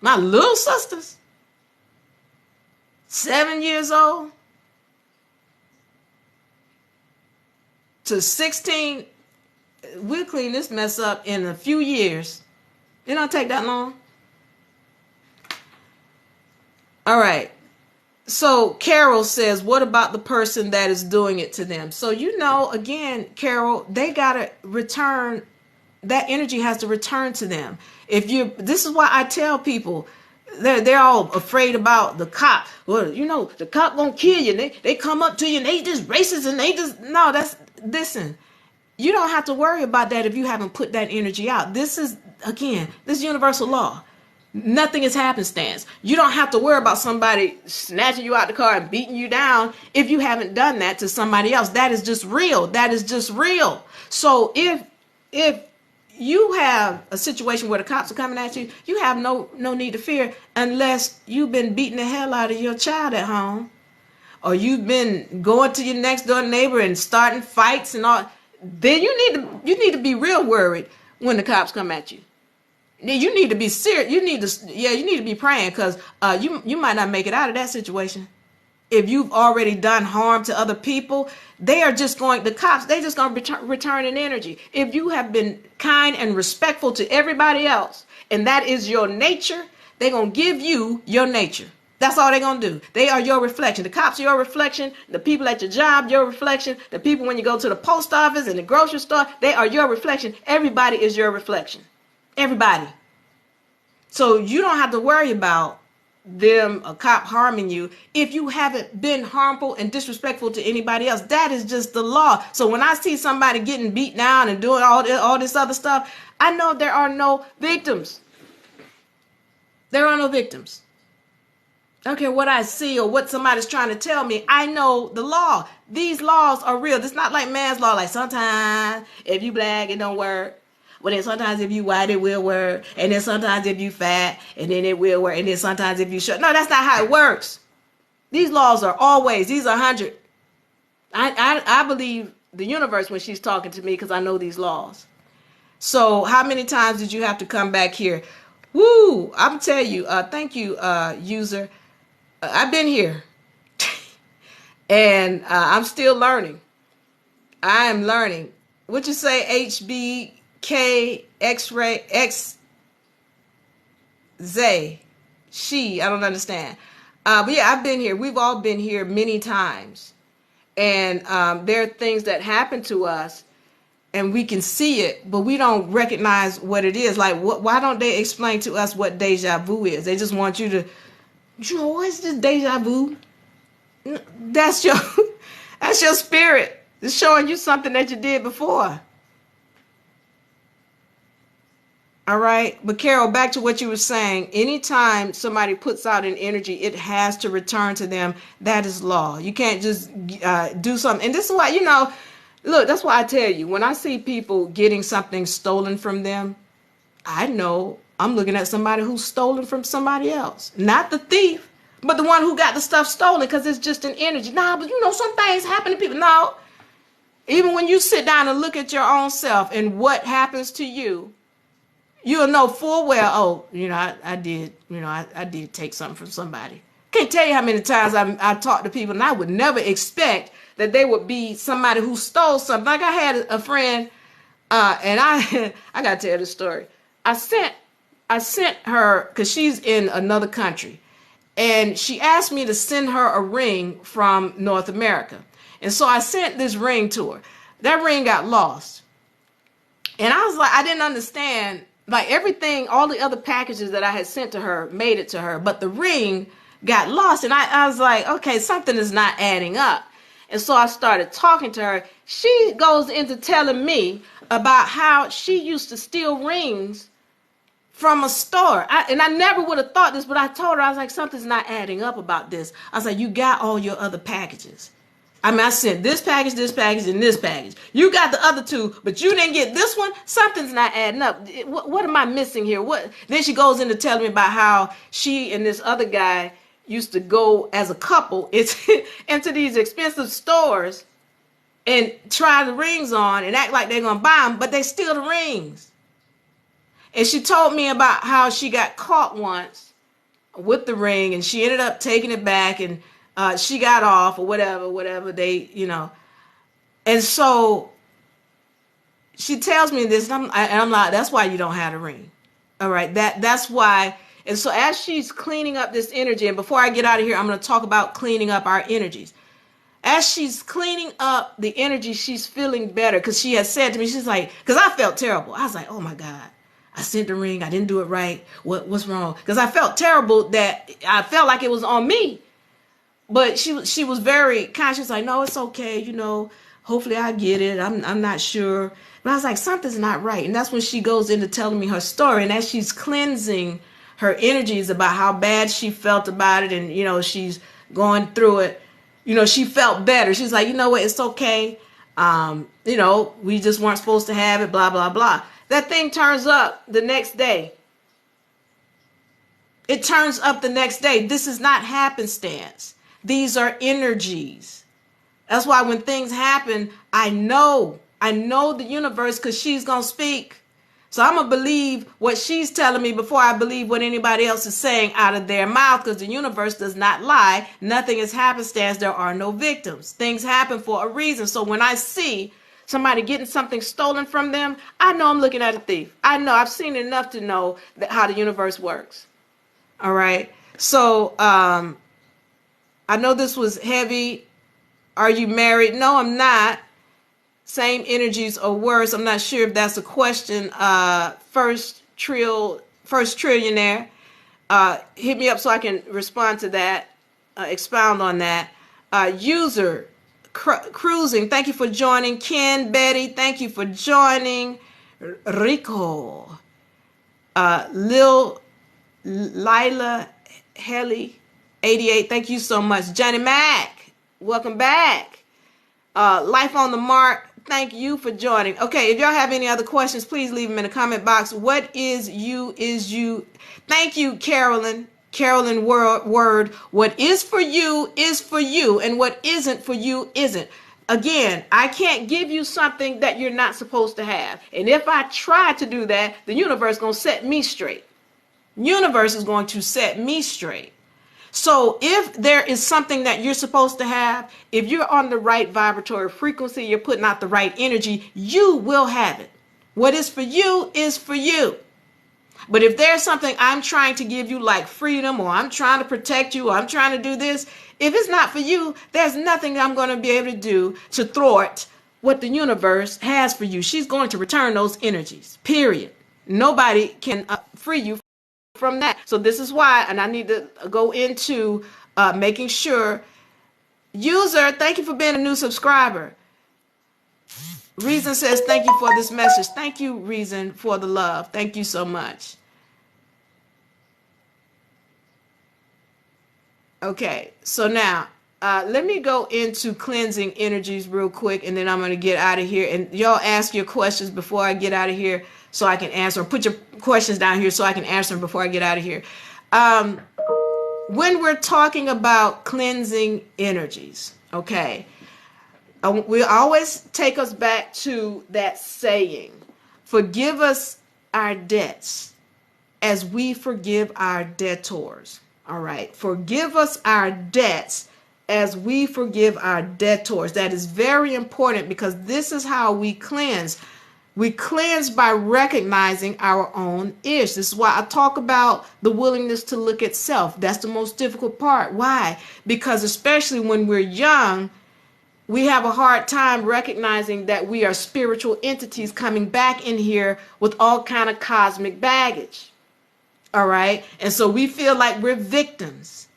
A: My little sisters. 7 years old to 16. We'll clean this mess up in a few years. It don't take that long. All right. So Carol says, what about the person that is doing it to them? So, again, Carol, they got to return. That energy has to return to them. This is why I tell people, They're all afraid about the cop. Well, you know, the cop gonna kill you. And they come up to you and they just racist and they just no. Listen. You don't have to worry about that if you haven't put that energy out. This is universal law. Nothing is happenstance. You don't have to worry about somebody snatching you out the car and beating you down if you haven't done that to somebody else. That is just real. That is just real. So if you have a situation where the cops are coming at you, you have no need to fear unless you've been beating the hell out of your child at home, or you've been going to your next door neighbor and starting fights and all. Then you need to be real worried when the cops come at you. You need to be serious. You need to be praying, because you might not make it out of that situation. If you've already done harm to other people, they're just going to return an energy. If you have been kind and respectful to everybody else, and that is your nature, they're going to give you your nature. That's all they're going to do. They are your reflection. The cops are your reflection. The people at your job, your reflection. The people when you go to the post office and the grocery store, they are your reflection. Everybody is your reflection. Everybody. So you don't have to worry about a cop harming you if you haven't been harmful and disrespectful to anybody else. That is just the law. So when I see somebody getting beat down and doing all this other stuff, I know there are no victims. There are no victims. I don't care what I see or what somebody's trying to tell me. I know the law. These laws are real. It's not like man's law. Like sometimes if you black, it don't work. Well, then sometimes if you white, it will work. And then sometimes if you fat, and then it will work. And then sometimes if you short. No, that's not how it works. These laws are always. These are 100. I believe the universe when she's talking to me, because I know these laws. So how many times did you have to come back here? Woo! I'm tell you. Thank you, user. I've been here, and I'm still learning. I am learning. What you say, HBK X-ray XZ? She, I don't understand. But yeah, I've been here. We've all been here many times, and there are things that happen to us, and we can see it, but we don't recognize what it is. Like, why don't they explain to us what deja vu is? They just want you to. You know, what's this deja vu? That's your spirit. It's showing you something that you did before. All right. But Carol, back to what you were saying. Anytime somebody puts out an energy, it has to return to them. That is law. You can't just do something. And this is why, look, that's why I tell you, when I see people getting something stolen from them, I know I'm looking at somebody who's stolen from somebody else. Not the thief, but the one who got the stuff stolen, because it's just an energy. Nah, but some things happen to people. No. Even when you sit down and look at your own self and what happens to you, you'll know full well, I did take something from somebody. Can't tell you how many times I talk to people, and I would never expect that they would be somebody who stole something. Like I had a friend, and I got to tell this story. I sent her, because she's in another country, and she asked me to send her a ring from North America. And so I sent this ring to her. That ring got lost. And I was like, I didn't understand, like everything, all the other packages that I had sent to her made it to her, but the ring got lost. And I was like, okay, something is not adding up. And so I started talking to her. She goes into telling me about how she used to steal rings from a store. And I never would have thought this, but I told her, I was like, something's not adding up about this. I was like, you got all your other packages. I sent this package, and this package. You got the other two, but you didn't get this one. Something's not adding up. What am I missing here? Then she goes into telling me about how she and this other guy used to go as a couple into these expensive stores and try the rings on and act like they're going to buy them, but they steal the rings. And she told me about how she got caught once with the ring, and she ended up taking it back, and she got off or whatever they, And so she tells me this, and I'm like, that's why you don't have a ring. All right, that's why. And so as she's cleaning up this energy, and before I get out of here, I'm going to talk about cleaning up our energies. As she's cleaning up the energy, she's feeling better, because she has said to me, she's like, because I felt terrible. I was like, oh my God. I sent the ring. I didn't do it right. What's wrong? Because I felt terrible that I felt like it was on me. But she was very conscious, like, no, it's okay, hopefully I get it. I'm not sure. But I was like, something's not right. And that's when she goes into telling me her story. And as she's cleansing her energies about how bad she felt about it, and she's going through it, she felt better. She's like, you know what, it's okay. We just weren't supposed to have it, blah, blah, blah. That thing turns up the next day. It turns up the next day. This is not happenstance. These are energies. That's why when things happen, I know the universe, because she's going to speak. So I'm going to believe what she's telling me before I believe what anybody else is saying out of their mouth, because the universe does not lie. Nothing is happenstance. There are no victims. Things happen for a reason. So when I see somebody getting something stolen from them, I know I'm looking at a thief. I know. I've seen enough to know how the universe works. All right. So I know this was heavy. Are you married? No, I'm not. Same energies or worse. I'm not sure if that's a question. First trillionaire. Hit me up so I can respond to that. Expound on that. User cruising. Thank you for joining. Ken, Betty, thank you for joining. Rico. Lila Helly 88. Thank you so much. Johnny Mac. Welcome back. Life on the Mark. Thank you for joining. Okay, if y'all have any other questions, please leave them in the comment box. What is you is you. Thank you, Carolyn. Carolyn Word. What is for you, and what isn't for you isn't. Again, I can't give you something that you're not supposed to have. And if I try to do that, the universe is going to set me straight. Universe is going to set me straight. So if there is something that you're supposed to have, if you're on the right vibratory frequency, you're putting out the right energy, you will have it. What is for you is for you. But if there's something I'm trying to give you, like freedom, or I'm trying to protect you, or I'm trying to do this, if it's not for you, there's nothing I'm going to be able to do to thwart what the universe has for you. She's going to return those energies, period. Nobody can free you from that. So this is why, and I need to go into making sure. User, thank you for being a new subscriber. Reason says thank you for this message. Thank you, Reason, for the love. Thank you so much. Okay, so now let me go into cleansing energies real quick, and then I'm going to get out of here. And y'all ask your questions before I get out of here so I can answer. Put your questions down here so I can answer them before I get out of here. When we're talking about cleansing energies, okay, we always take us back to that saying, forgive us our debts as we forgive our debtors. All right. Forgive us our debts as we forgive our debtors. That is very important, because this is how we cleanse. We cleanse by recognizing our own ish. This is why I talk about the willingness to look at self. That's the most difficult part. Why? Because especially when we're young, we have a hard time recognizing that we are spiritual entities coming back in here with all kind of cosmic baggage. All right. And so we feel like we're victims.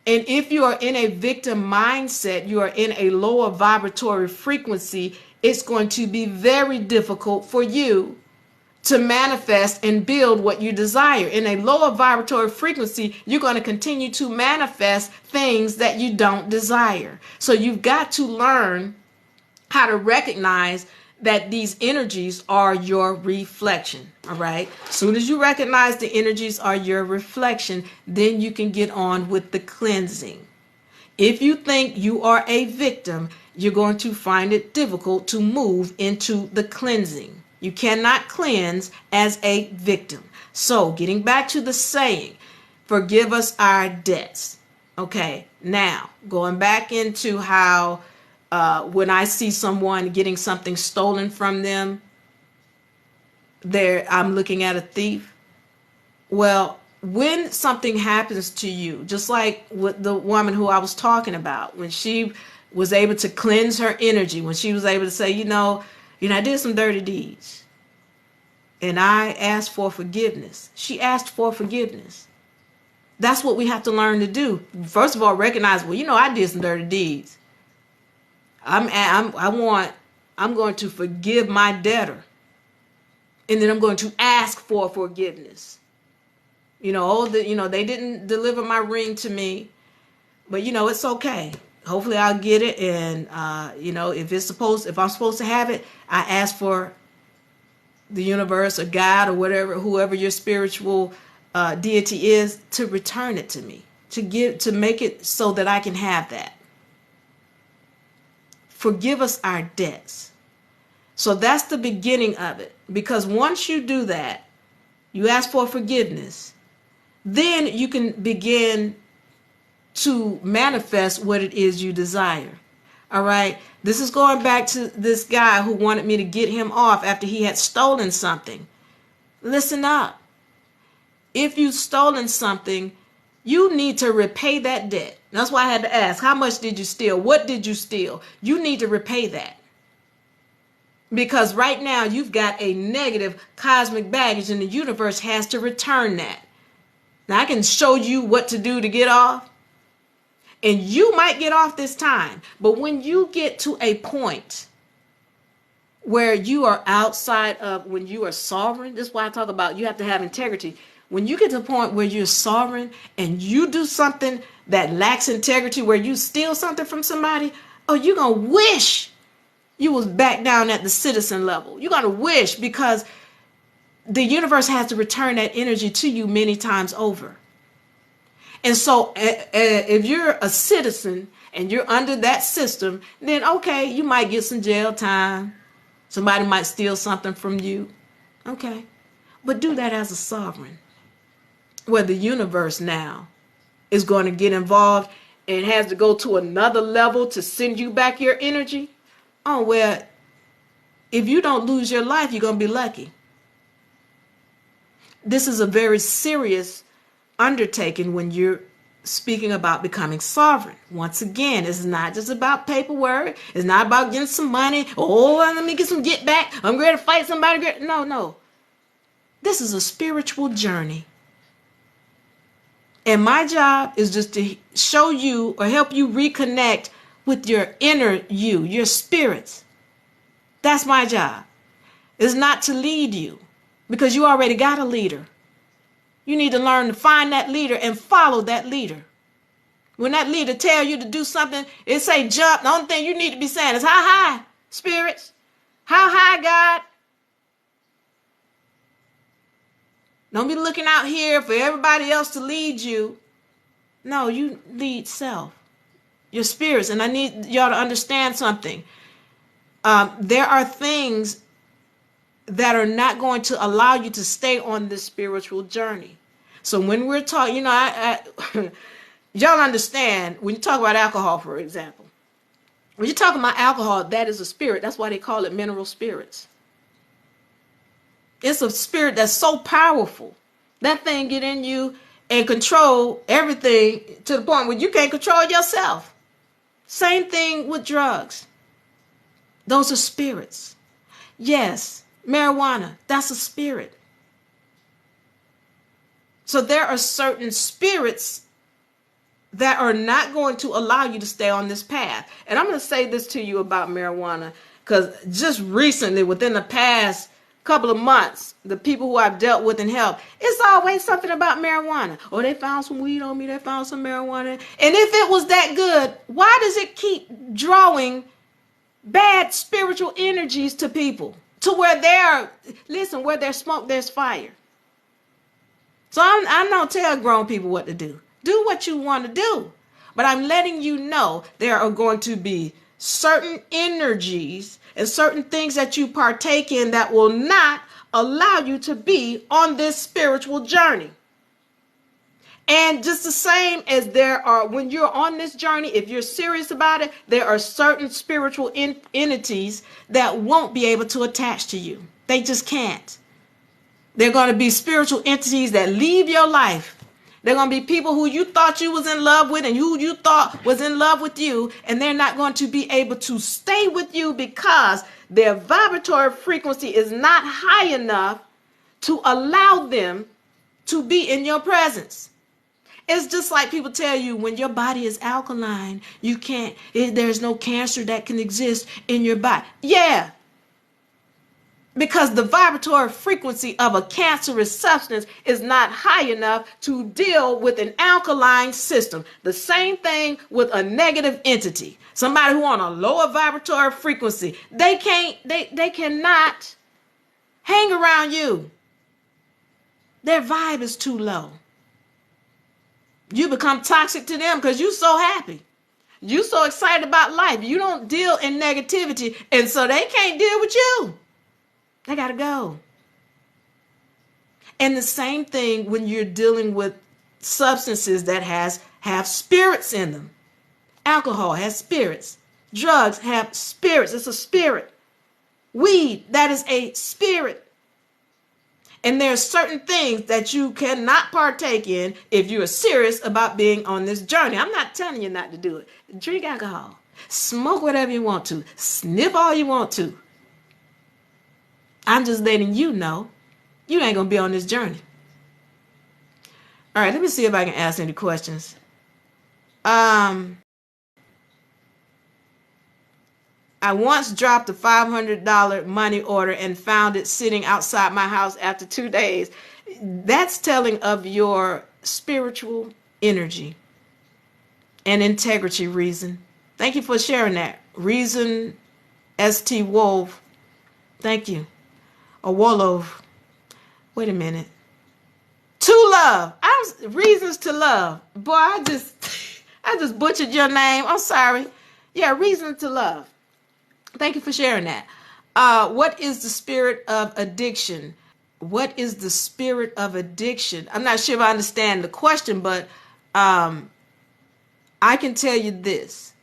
A: And if you are in a victim mindset, you are in a lower vibratory frequency, it's going to be very difficult for you to manifest and build what you desire. In a lower vibratory frequency, you're going to continue to manifest things that you don't desire. So you've got to learn how to recognize that these energies are your reflection. All right. As soon as you recognize the energies are your reflection, then you can get on with the cleansing. If you think you are a victim, you're going to find it difficult to move into the cleansing. You cannot cleanse as a victim. So getting back to the saying, forgive us our debts. Okay. Now going back into how when I see someone getting something stolen from them, I'm looking at a thief. Well, when something happens to you, just like with the woman who I was talking about, when she was able to cleanse her energy, when she was able to say, I did some dirty deeds. and I asked for forgiveness. She asked for forgiveness. That's what we have to learn to do. First of all, recognize, well, I did some dirty deeds. I'm going to forgive my debtor. And then I'm going to ask for forgiveness. They didn't deliver my ring to me, but it's okay. Hopefully I'll get it. And, if I'm supposed to have it, I ask for the universe or God or whoever your spiritual deity is, to return it to me, to make it so that I can have that. Forgive us our debts. So that's the beginning of it. Because once you do that, you ask for forgiveness, then you can begin to manifest what it is you desire. All right. This is going back to this guy who wanted me to get him off after he had stolen something. Listen up. If you've stolen something, you need to repay that debt. That's why I had to ask, how much did you steal? What did you steal? You need to repay that. Because right now you've got a negative cosmic baggage and the universe has to return that. Now I can show you what to do to get off. And you might get off this time. But when you get to a point where you are outside of, when you are sovereign, this is why I talk about you have to have integrity. When you get to the point where you're sovereign and you do something that lacks integrity, where you steal something from somebody, you're going to wish you was back down at the citizen level. You're going to wish, because the universe has to return that energy to you many times over. And so if you're a citizen and you're under that system, then okay, you might get some jail time. Somebody might steal something from you. Okay. But do that as a sovereign, where the universe now is going to get involved and has to go to another level to send you back your energy. Oh, well, if you don't lose your life, you're going to be lucky. This is a very serious undertaking when you're speaking about becoming sovereign. Once again, it's not just about paperwork. It's not about getting some money. Oh, let me get some get back. I'm ready to fight somebody. No. This is a spiritual journey. And my job is just to show you or help you reconnect with your inner you, your spirits. That's my job. It's not to lead you, because you already got a leader. You need to learn to find that leader and follow that leader. When that leader tell you to do something, it say jump. The only thing you need to be saying is, how high, spirits? How high, God? Don't be looking out here for everybody else to lead you. No, you lead self, your spirits. And I need y'all to understand something. There are things that are not going to allow you to stay on this spiritual journey. So when we're talking, y'all understand, when you talk about alcohol, for example, when you're talking about alcohol, that is a spirit. That's why they call it mineral spirits. It's a spirit that's so powerful. That thing get in you and control everything to the point where you can't control yourself. Same thing with drugs. Those are spirits. Yes, marijuana, that's a spirit. So there are certain spirits that are not going to allow you to stay on this path. And I'm going to say this to you about marijuana, because just recently, within the past couple of months, the people who I've dealt with and helped, it's always something about marijuana. Oh, they found some weed on me. They found some marijuana. And if it was that good, why does it keep drawing bad spiritual energies to people? To where where there's smoke, there's fire. So I don't tell grown people what to do. Do what you want to do. But I'm letting you know there are going to be certain energies and certain things that you partake in that will not allow you to be on this spiritual journey. And just the same as there are, when you're on this journey, if you're serious about it, there are certain spiritual entities that won't be able to attach to you. They just can't. They're going to be spiritual entities that leave your life. They're going to be people who you thought you was in love with and who you thought was in love with you. And they're not going to be able to stay with you because their vibratory frequency is not high enough to allow them to be in your presence. It's just like people tell you when your body is alkaline, there's no cancer that can exist in your body. Yeah, because the vibratory frequency of a cancerous substance is not high enough to deal with an alkaline system. The same thing with a negative entity. Somebody who on a lower vibratory frequency, they cannot hang around you. Their vibe is too low. You become toxic to them because you're so happy. You so excited about life. You don't deal in negativity, and so they can't deal with you. They got to go. And the same thing when you're dealing with substances that have spirits in them. Alcohol has spirits. Drugs have spirits. It's a spirit. Weed, that is a spirit. And there are certain things that you cannot partake in if you are serious about being on this journey. I'm not telling you not to do it. Drink alcohol. Smoke whatever you want to. Sniff all you want to. I'm just letting you know you ain't going to be on this journey. All right, let me see if I can ask any questions. I once dropped a $500 money order and found it sitting outside my house after 2 days. That's telling of your spiritual energy and integrity, Reason. Thank you for sharing that. Reason ST Wolf. Thank you. A Wolof. Wait a minute. To love. Reasons to love. Boy, I just butchered your name. I'm sorry. Yeah, reason to love. Thank you for sharing that. What is the spirit of addiction? What is the spirit of addiction? I'm not sure if I understand the question, but I can tell you this.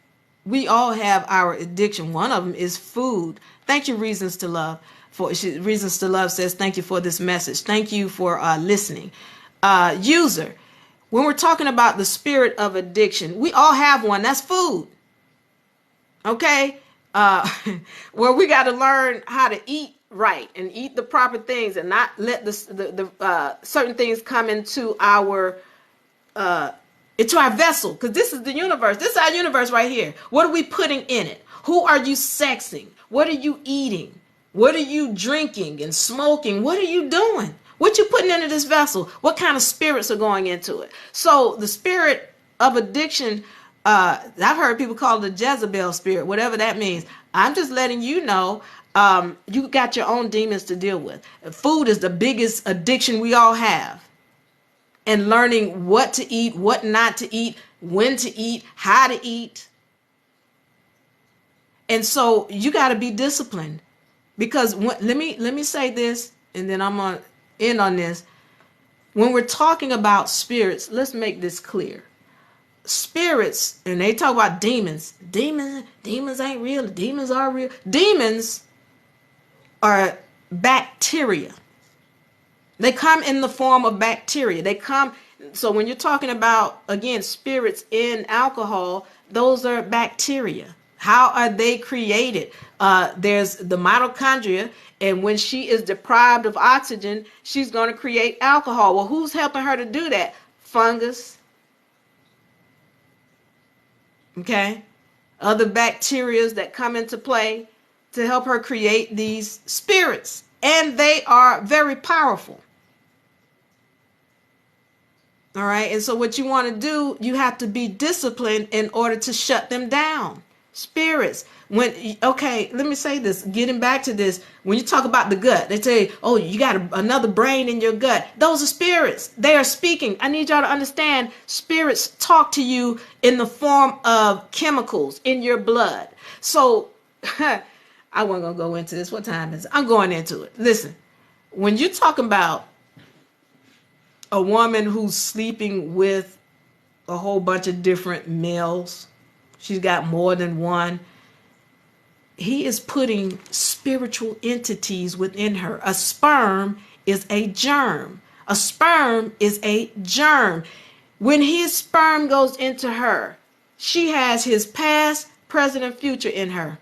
A: We all have our addiction. One of them is food. Thank you, Reasons to Love. Reasons to Love says, thank you for this message. Thank you for listening. User, when we're talking about the spirit of addiction, we all have one. That's food. Okay? Well, we got to learn how to eat right and eat the proper things and not let the certain things come into our vessel, because this is the universe. This is our universe right here. What are we putting in it? Who are you sexing? What are you eating? What are you drinking and smoking? What are you doing? What you putting into this vessel? What kind of spirits are going into it? So the spirit of addiction, I've heard people call it the Jezebel spirit, whatever that means. I'm just letting you know you got your own demons to deal with. Food is the biggest addiction we all have. And learning what to eat, what not to eat, when to eat, how to eat. And so you got to be disciplined. Because let me say this, and then I'm going to end on this. When we're talking about spirits, let's make this clear. Spirits, and they talk about demons. Demons ain't real. Demons are real. Demons are bacteria. They come in the form of bacteria. So when you're talking about, again, spirits in alcohol, those are bacteria. How are they created? There's the mitochondria, and when she is deprived of oxygen, she's going to create alcohol. Well, who's helping her to do that? Fungus. Okay? Other bacteria that come into play to help her create these spirits. And they are very powerful. All right? And so what you want to do, you have to be disciplined in order to shut them down. Spirits. Okay, let me say this, getting back to this. When you talk about the gut, they say, oh, you got another brain in your gut. Those are spirits. They are speaking. I need y'all to understand, spirits talk to you in the form of chemicals in your blood. So I wasn't going to go into this. What time is it? I'm going into it. Listen, when you're talking about a woman who's sleeping with a whole bunch of different males, she's got more than one. He is putting spiritual entities within her. A sperm is a germ. A sperm is a germ. When his sperm goes into her, she has his past, present, and future in her.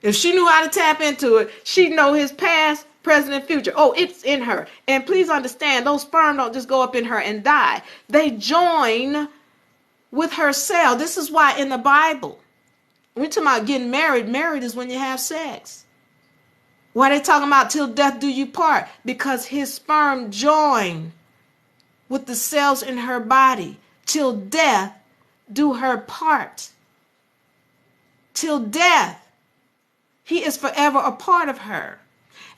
A: If she knew how to tap into it, she'd know his past, present, and future. Oh, it's in her. And please understand, those sperm don't just go up in her and die. They join with her cell. This is why in the Bible, when we're talking about getting married, married is when you have sex. Why they talking about till death do you part? Because his sperm join with the cells in her body. Till death do her part. Till death, he is forever a part of her.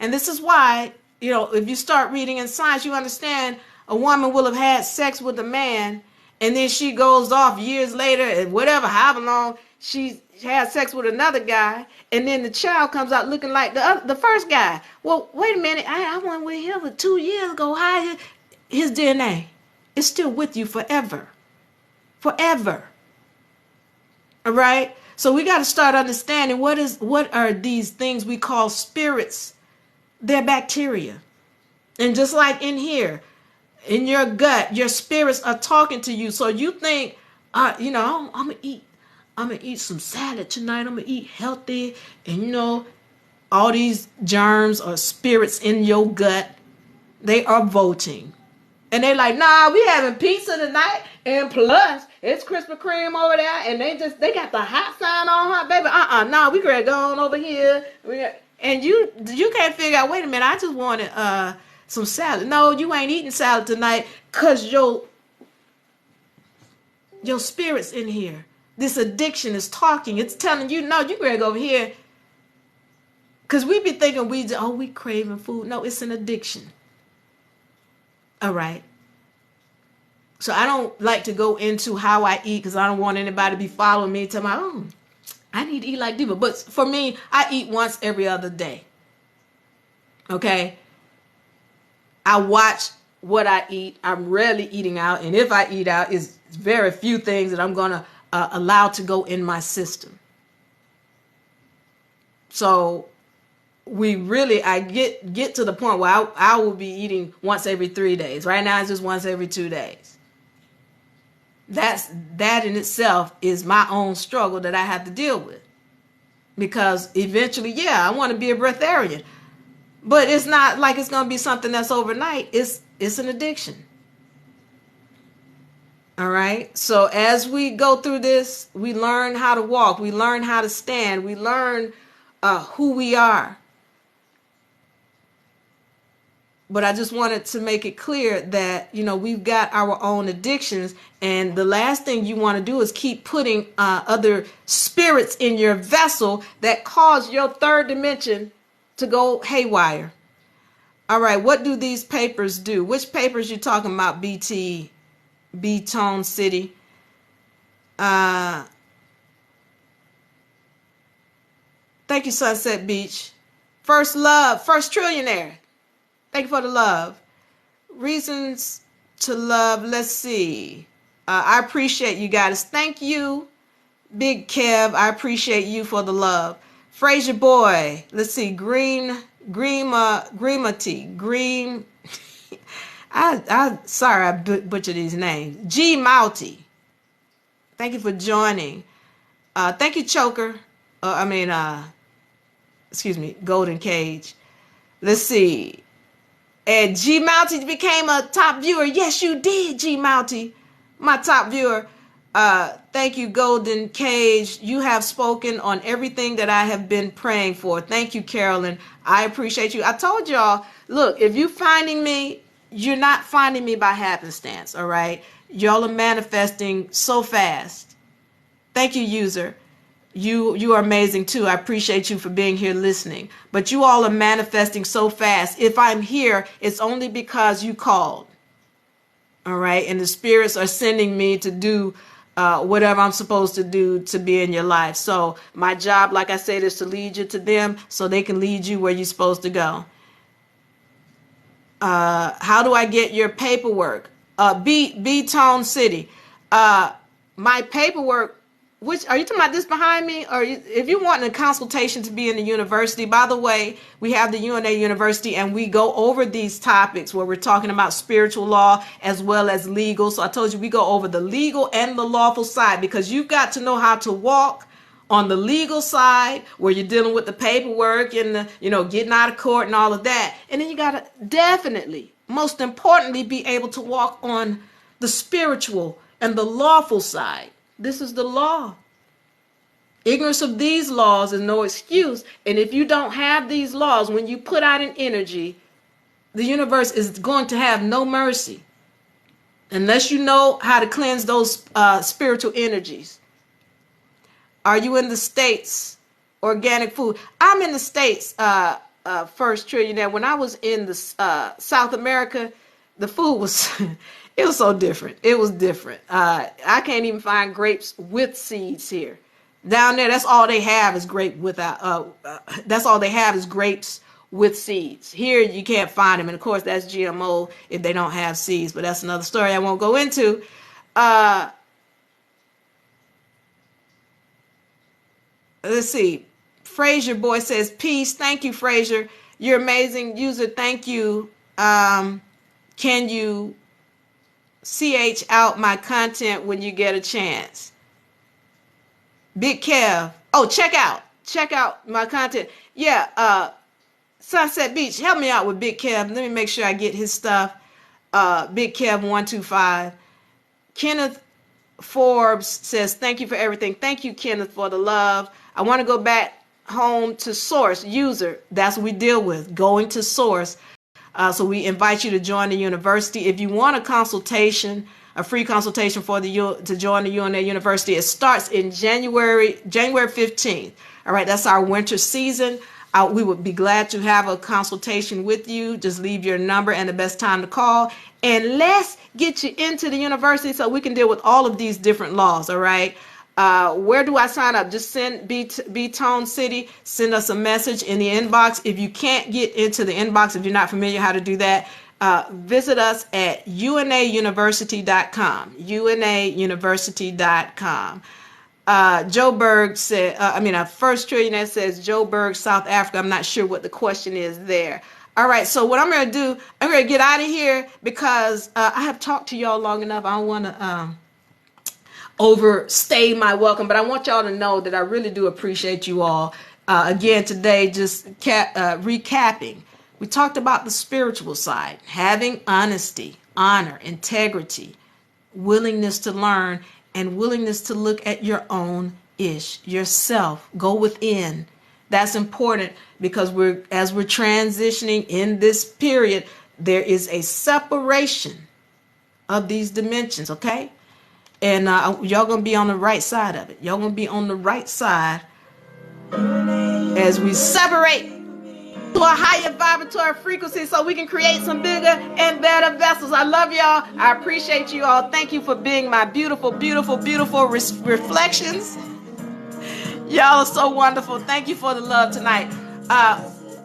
A: And this is why, if you start reading in science, you understand a woman will have had sex with a man, and then she goes off years later, and whatever, however long, she had sex with another guy, and then the child comes out looking like the first guy. Well, wait a minute, I went with him for 2 years ago. How his DNA is still with you forever. Forever. All right? So we got to start understanding what are these things we call spirits. They're bacteria. And just like in here, in your gut, your spirits are talking to you. So you think, I'm going to eat some salad tonight. I'm going to eat healthy. And all these germs or spirits in your gut, they are voting. And they like, nah, we having pizza tonight. And plus, it's Krispy Kreme over there. And they got the hot sign on her, baby. Nah, we gotta go on over here. And you can't figure out, wait a minute, I just wanted some salad. No, you ain't eating salad tonight because your spirit's in here. This addiction is talking. It's telling you, no, you gotta go over here. Because we be thinking we craving food. No, it's an addiction. All right. So I don't like to go into how I eat because I don't want anybody to be following me to my own. I need to eat like Diva. But for me, I eat once every other day. Okay. I watch what I eat. I'm rarely eating out. And if I eat out, it's very few things that I'm going to allow to go in my system. So I get to the point where I will be eating once every 3 days. Right now it's just once every 2 days. That in itself is my own struggle that I have to deal with. Because eventually, I want to be a breatharian. But it's not like it's going to be something that's overnight. It's an addiction. All right. So as we go through this, we learn how to walk. We learn how to stand. We learn who we are. But I just wanted to make it clear that, we've got our own addictions. And the last thing you want to do is keep putting other spirits in your vessel that cause your third dimension to go haywire. All right. What do these papers do? Which papers you talking about, BT, B-Tone City? Thank you, Sunset Beach. First Love, First Trillionaire. Thank you for the love. Reasons to love. Let's see. I appreciate you guys. Thank you, Big Kev. I appreciate you for the love. Fraser Boy. Let's see. Green. Sorry, I butchered these names. G Mouty. Thank you for joining. Thank you, Choker. Golden Cage. Let's see. And G Mouty became a top viewer. Yes, you did, G Mouty. My top viewer. Thank you, Golden Cage. You have spoken on everything that I have been praying for. Thank you, Carolyn. I appreciate you. I told y'all, look, if you're finding me, you're not finding me by happenstance, all right? Y'all are manifesting so fast. Thank you, user. You are amazing too. I appreciate you for being here listening. But you all are manifesting so fast. If I'm here, it's only because you called. All right. And the spirits are sending me to do whatever I'm supposed to do to be in your life. So my job, like I said, is to lead you to them so they can lead you where you're supposed to go. How do I get your paperwork? B-Tone City. My paperwork. Which are you talking about this behind me? Or if you want a consultation to be in the university, by the way, we have the UNA University and we go over these topics where we're talking about spiritual law as well as legal. So I told you we go over the legal and the lawful side because you've got to know how to walk on the legal side, where you're dealing with the paperwork and the, getting out of court and all of that. And then you got to definitely, most importantly, be able to walk on the spiritual and the lawful side. This is the law. Ignorance of these laws is no excuse. And if you don't have these laws, when you put out an energy, the universe is going to have no mercy unless you know how to cleanse those spiritual energies. Are you in the States? Organic food. I'm in the States, first trillionaire. When I was in the South America, the food was, it was so different. It was different. I can't even find grapes with seeds here. Down there, that's all they have is that's all they have is grapes with seeds. Here, you can't find them. And of course, that's GMO if they don't have seeds. But that's another story I won't go into. Let's see. Fraser Boy says, peace. Thank you, Fraser. You're amazing. User, thank you. Can you CH out my content when you get a chance? Big Kev. Oh, check out my content. Yeah. Sunset Beach. Help me out with Big Kev. Let me make sure I get his stuff. Big Kev 125. Kenneth Forbes says, thank you for everything. Thank you, Kenneth, for the love. I want to go back home to source. User, that's what we deal with, going to source. So we invite you to join the university. If you want a consultation, a free consultation to join the UNA University, it starts in January 15th. All right, that's our winter season. We would be glad to have a consultation with you. Just leave your number and the best time to call. And let's get you into the university so we can deal with all of these different laws, all right? Where do I sign up? Just send B-Tone City, send us a message in the inbox. If you can't get into the inbox, if you're not familiar how to do that, visit us at UNARepublic.com, UNARepublic.com. Joe Berg said, First Trillionaire says Joe Berg, South Africa. I'm not sure what the question is there. All right, so what I'm going to do, I'm going to get out of here because I have talked to y'all long enough. I don't want to overstay my welcome, but I want y'all to know that I really do appreciate you all. Again, today, just recapping. We talked about the spiritual side, having honesty, honor, integrity, willingness to learn, and willingness to look at your own yourself. Go within. That's important because as we're transitioning in this period, there is a separation of these dimensions, okay? And y'all gonna be on the right side of it. Y'all gonna be on the right side as we separate to a higher vibratory frequency so we can create some bigger and better vessels. I love y'all. I appreciate you all. Thank you for being my beautiful, beautiful, beautiful reflections. Y'all are so wonderful. Thank you for the love tonight.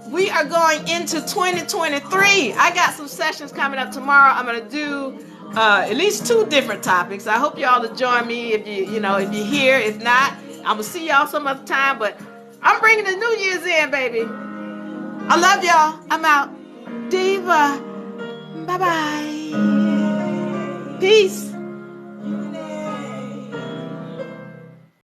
A: We are going into 2023. I got some sessions coming up tomorrow. I'm going to do at least 2 different topics. I hope y'all will join me if if you're here. If not, I'm going to see y'all some other time. But I'm bringing the New Year's in, baby. I love y'all. I'm out. Diva. Bye-bye. Peace.